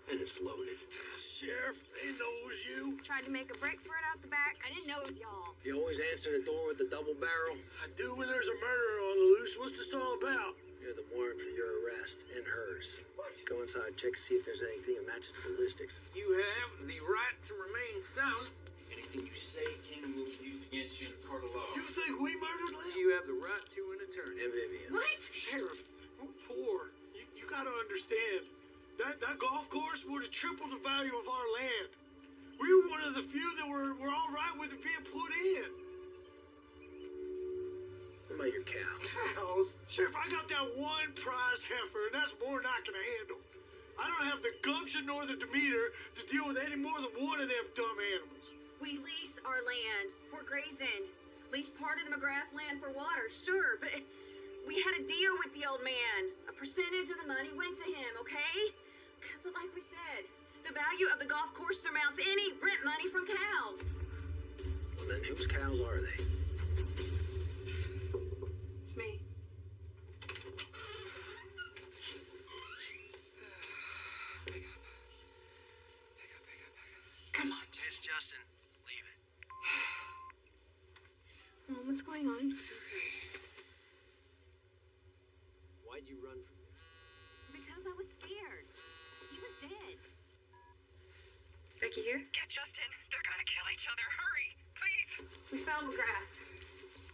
And it's loaded. Sheriff, they know it was you. Tried to make a break for it out the back. I didn't know it was y'all. You always answer the door with the double barrel? I do when there's a murderer on the loose. What's this all about? You're the warrant for your arrest and hers. What? Go inside, check to see if there's anything that matches the ballistics. You have the right to remain silent. Anything you say can and will be used against you in a court of law. You think we murdered Lynn? You have the right to an attorney. And Vivian. What? Sheriff, we're poor. You gotta understand. That golf course would have tripled the value of our land. We were one of the few that were all right with it being put in. What about your cows? Cows? Sheriff, I got that one prize heifer, and that's more than I can handle. I don't have the gumption nor the demeanor to deal with any more than one of them dumb animals. We lease our land for grazing. Lease part of the McGrath land for water, sure, but we had a deal with the old man. A percentage of the money went to him, okay? But like we said, the value of the golf course surmounts any rent money from cows. Well, then whose cows are they? It's me. Pick up. Come on, Justin. It's Justin. Leave it. Mom, what's going on? It's okay. Why'd you run from me? Because I was scared. He was dead. Becky here? Get Justin. They're gonna kill each other. Hurry, please. We found McGrath.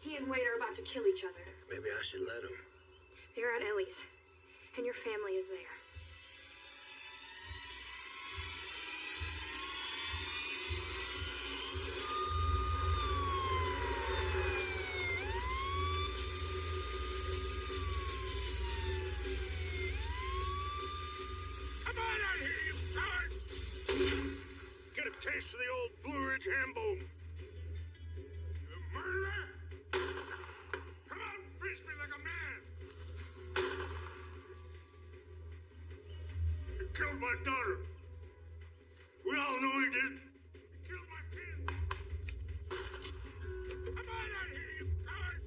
He and Wade are about to kill each other. Maybe I should let him. They're at Ellie's, and your family is there. Come on out here, you coward! Get a taste of the old Blue Ridge ham bone. You murderer! Come on, face me like a man! You killed my daughter. We all know he did. You killed my kid. Come on out here, you coward!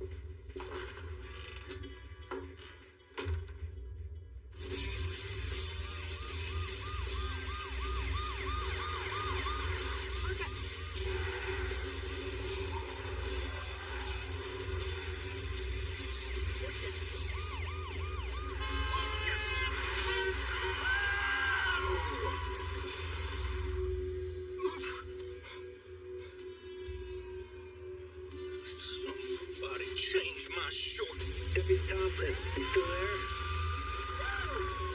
You still there?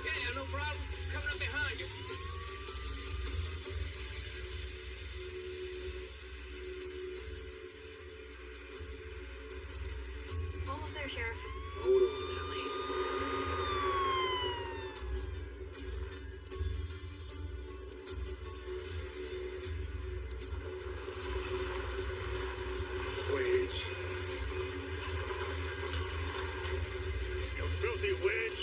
Yeah, no problem. Coming up behind you. Almost there, Sheriff. Hold on, Ellie. Wedge. You filthy wedge.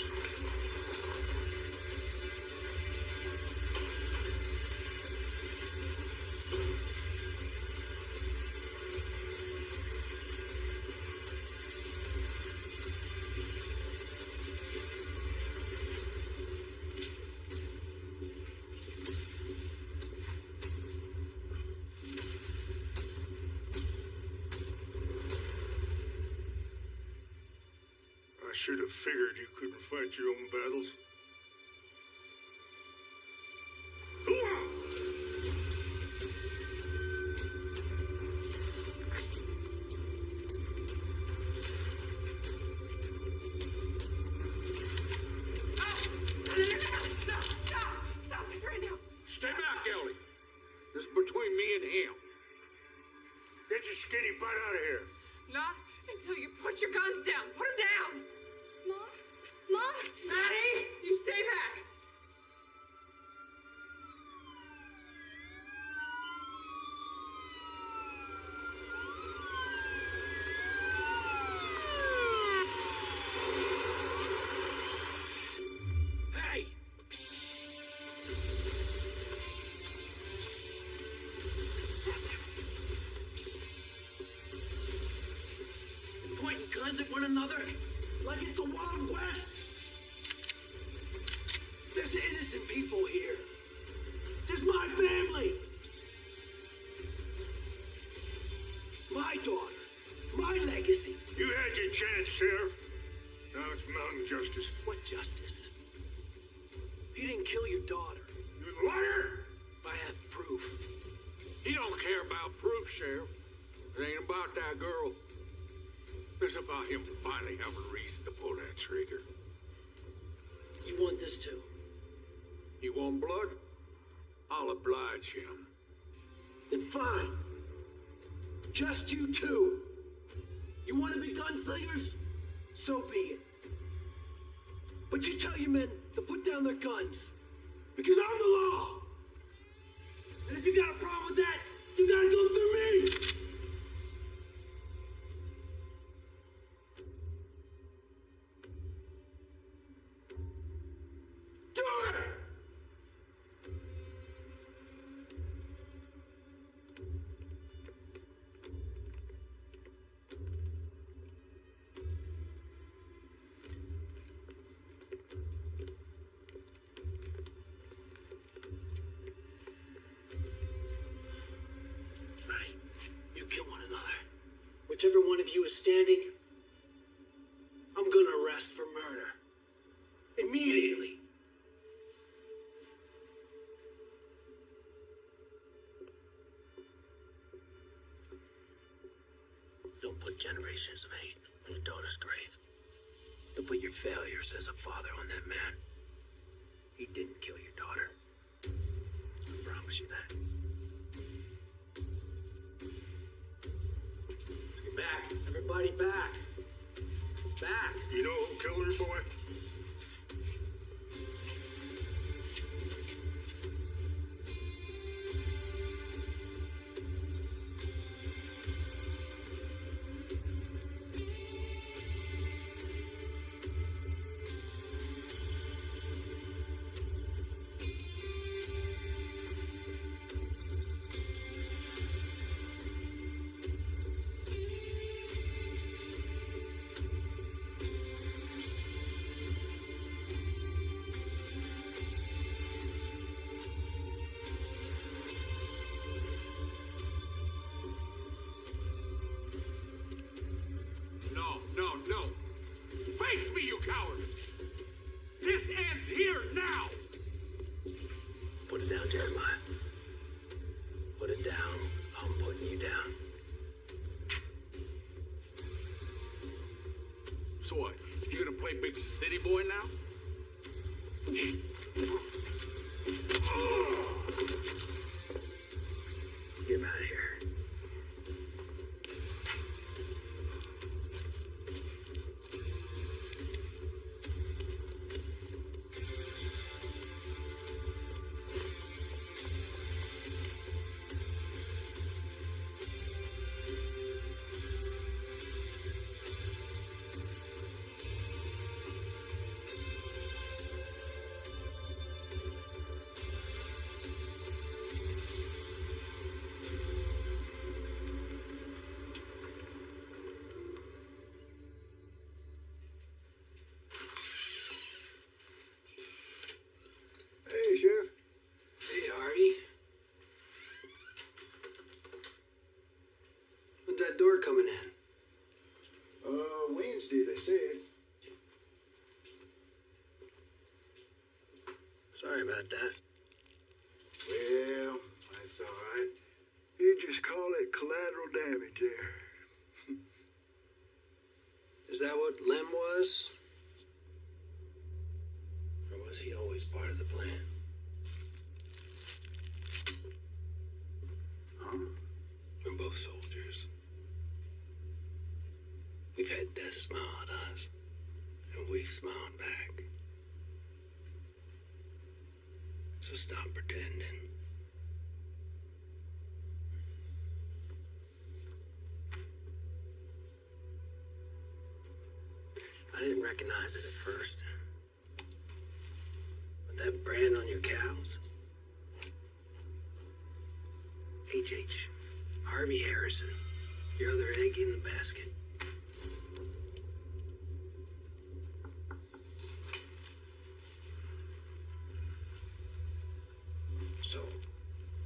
I should have figured you couldn't fight your own battles. Stop this right now. Stay back, Ellie. This is between me and him. Get your skinny butt out of here. Not until you put your guns down. Put them down. Mom? Mom? Maddie, you stay back. Hey! Pointing guns at one another like it's the Wild West. There's innocent people here. There's my family. My daughter. My legacy. You had your chance, Sheriff. Now it's mountain justice. What justice? You didn't kill your daughter. You liar! I have proof. He don't care about proof, Sheriff. It ain't about that girl. It's about him finally having reason to pull that trigger. You want this too? You want blood? I'll oblige him. Then fine. Just you two. You want to be gunslingers? So be it. But you tell your men to put down their guns. Because I'm the law. And if you got a problem with that, you gotta go through me. Do it! Right. You kill one another. Whichever one of you is standing, I'm gonna arrest for murder. Immediately. Don't put generations of hate on your daughter's grave. Don't put your failures as a father on that man. He didn't kill your daughter. I promise you that. Get back. Everybody back. Back. You know who killed her, boy? No. Face me, you coward! This ends here, now! Put it down, Jeremiah. Put it down. I'm putting you down. So what? You gonna play big city boy now? Get him out of here. Hey, Sheriff. Hey, Harvey. When's that door coming in? Wednesday, they said. Sorry about that. Well, that's all right. You just call it collateral damage there. Is that what Lem was? Or was he always part of the plan? Huh? We're both soldiers. We've had death smile at us, and we've smiled back. So stop pretending. I didn't recognize it at first. But that brand on your cows? H.H. Harvey Harrison. Your other egg in the basket.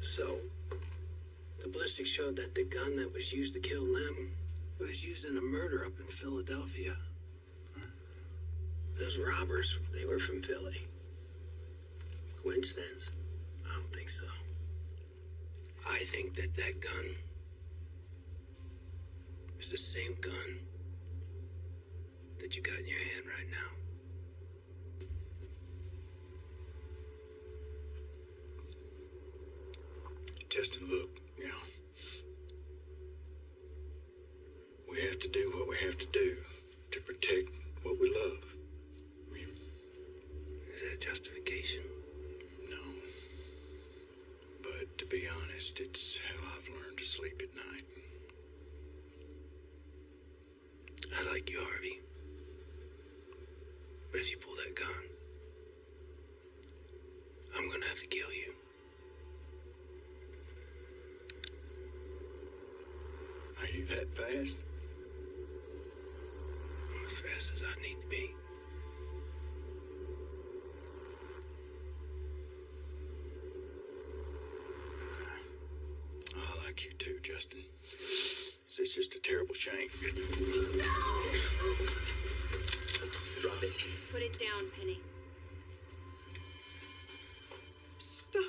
So, the ballistics showed that the gun that was used to kill Lem was used in a murder up in Philadelphia. Those robbers, they were from Philly. Coincidence? I don't think so. I think that that gun is the same gun that you got in your hand right now. Justin, look, you know, we have to do what we have to do to protect what we love. Is that justification? No. But to be honest, it's how I've learned to sleep at night. I like you, Harvey. But if you pull that gun, I'm gonna have to kill you. Are you that fast? I'm as fast as I need to be. I like you too, Justin. It's just a terrible shame. Drop it. Put it down, Penny. Stop.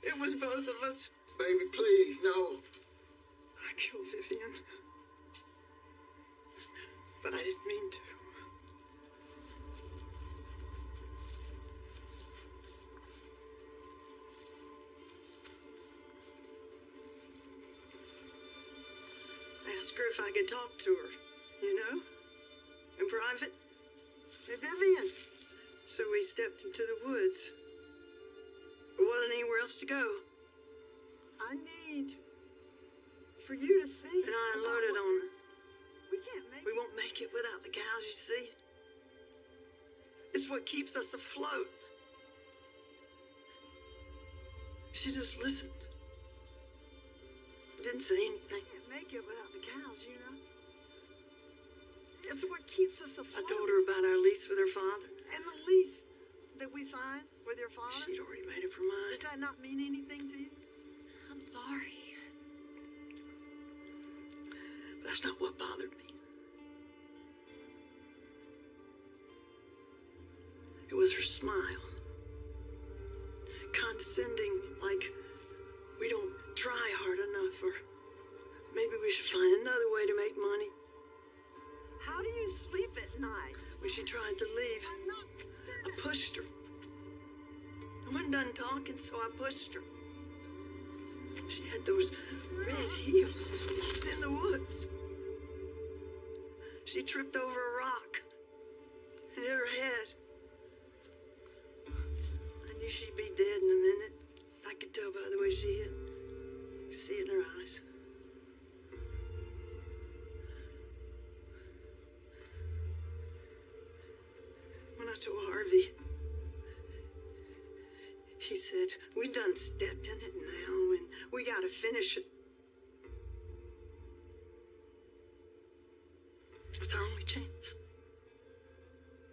It was both of us. Baby, please, no. I killed Vivian. But I didn't mean to. I asked her if I could talk to her, you know, in private. Hey, Vivian. So we stepped into the woods. There wasn't anywhere else to go. I need for you to think. And I unloaded on her. We won't make it without the cows, you see. It's what keeps us afloat. She just listened. Didn't say anything. Can't make it without the cows, you know. It's what keeps us afloat. I told her about our lease with her father. And the lease that we signed with your father? She'd already made up her mind. Does that not mean anything to you? I'm sorry. That's not what bothered me. It was her smile. Condescending, like we don't try hard enough, or maybe we should find another way to make money. How do you sleep at night? When she tried to leave, I pushed her. I wasn't done talking, so I pushed her. She had those red heels in the woods. She tripped over a rock and hit her head. I knew she'd be dead in a minute. I could tell by the way she hit. I could see it in her eyes. When I told Harvey, he said, we done stepped in it now and we gotta finish it. It's our only chance.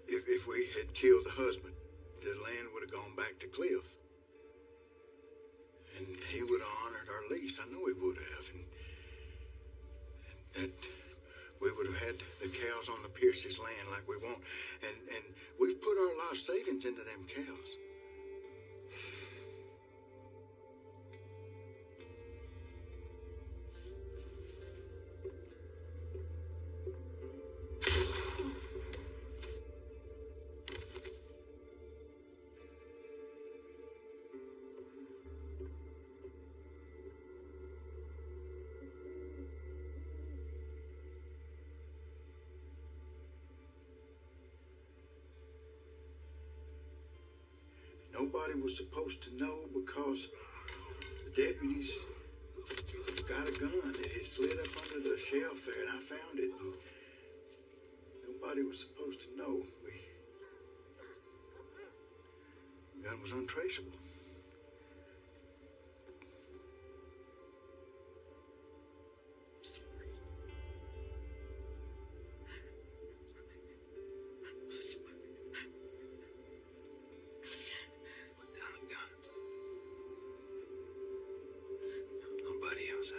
If we had killed the husband, the land would have gone back to Cliff. And he would have honored our lease. I know he would have. And that we would have had the cows on the Pierce's land like we want. And we've put our life savings into them cows. Nobody was supposed to know because the deputies got a gun that had slid up under the shelf there, and I found it. And nobody was supposed to know. The gun was untraceable.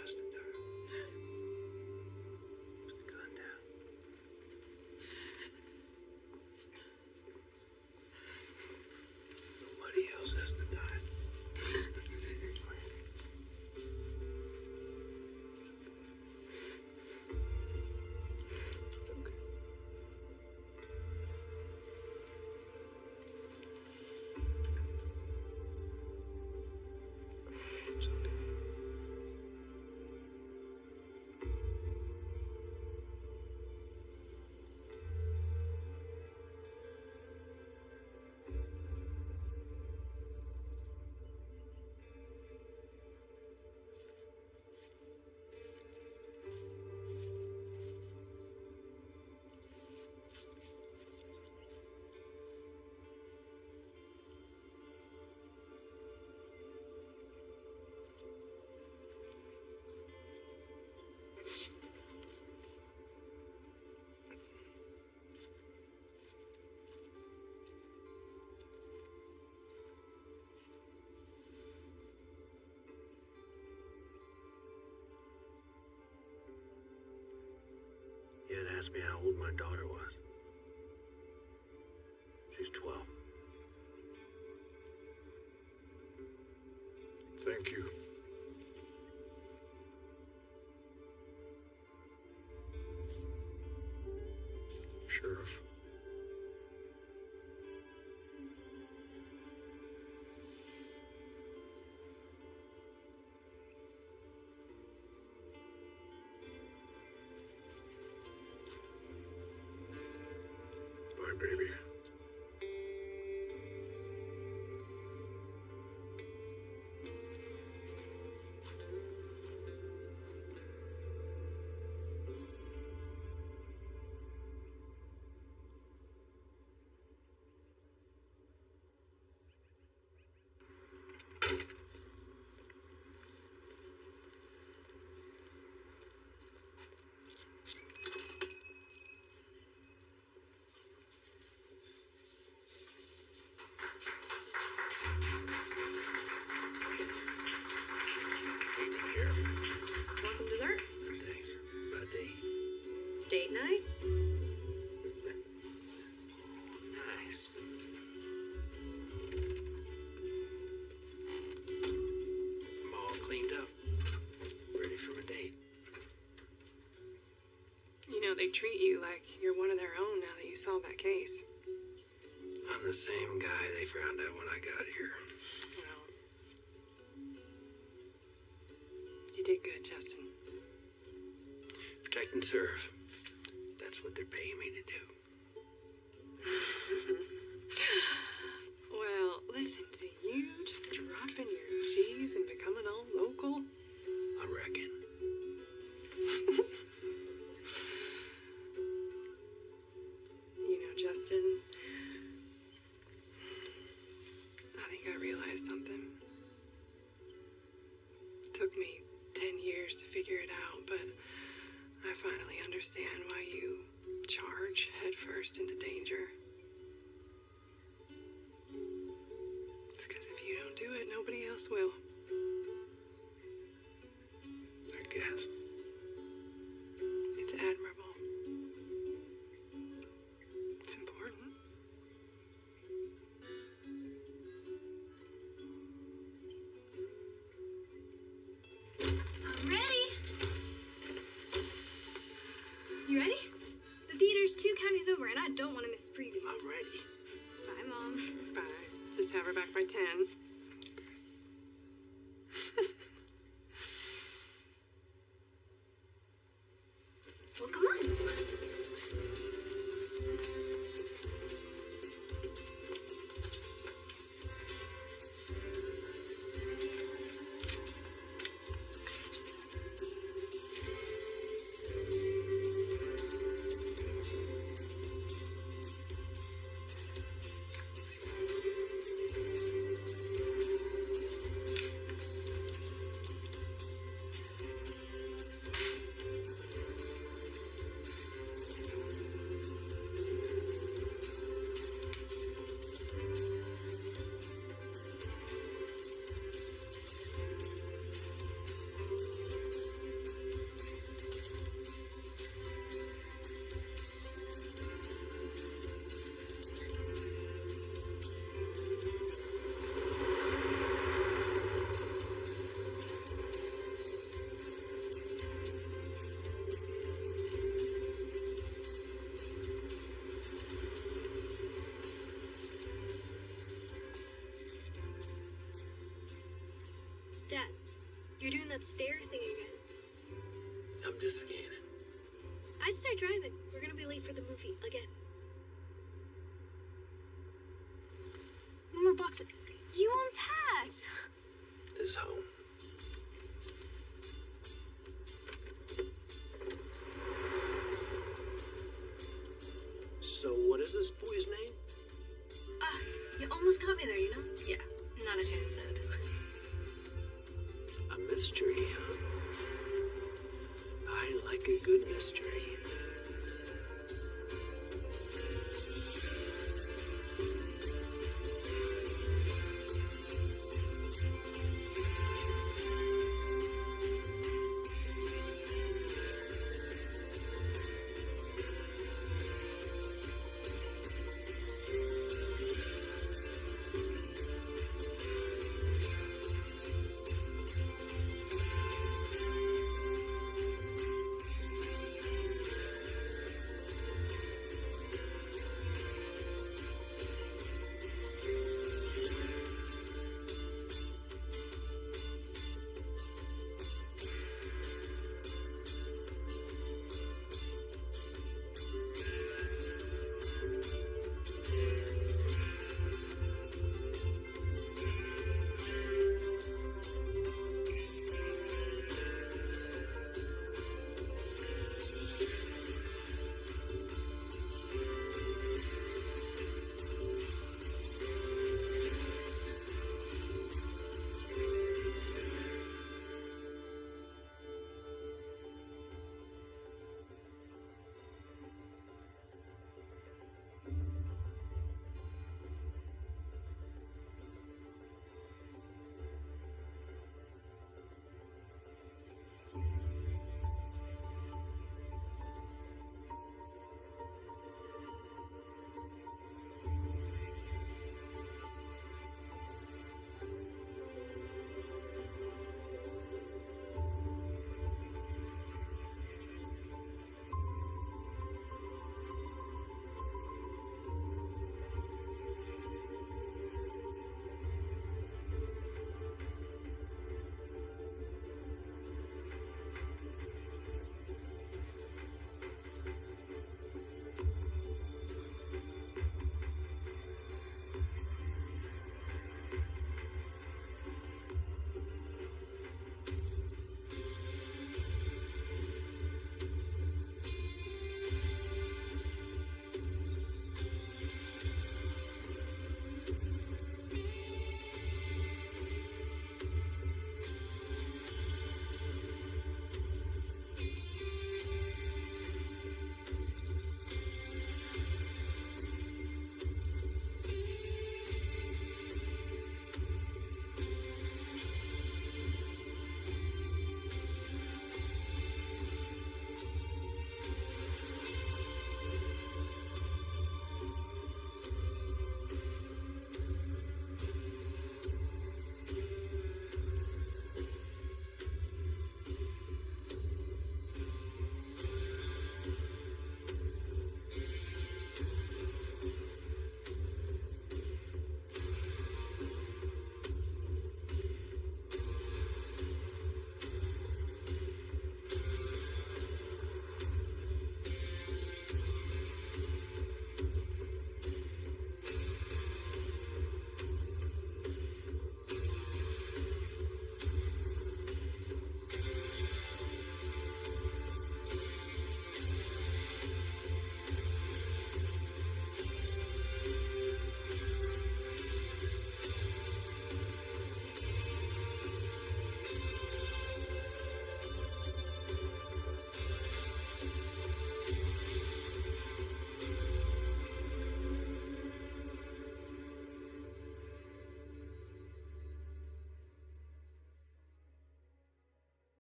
Has to die. Put the gun down. Nobody else has to die. It's okay. It's okay. You had asked me how old my daughter was. She's 12. Thank you. Sheriff. Bye, baby. treat you like you're one of their own now that you solved that case. I'm the same guy they found out when I got here. Well, you did good, Justin. Protect and serve. That's what they're paying me to do. Well, listen to you just dropping your G's and becoming all local. I reckon. You know, Justin, I think I realized something. It took me 10 years to figure it out, but I finally understand why you charge headfirst into danger. It's because if you don't do it, nobody else will. I guess. It's admirable. It's important. I'm ready. You ready? The theater's 2 counties over, and I don't want to miss the previews. I'm ready. Bye, Mom. Bye. Just have her back by 10. Well, come on. Dad, you're doing that stare thing again. I'm just scanning. I'd start driving. We're gonna be late for the movie again. One more box. You unpacked. This home. So what is this boy's name? You almost caught me there, you know? Yeah, not a chance, Dad. A mystery, huh? I like a good mystery.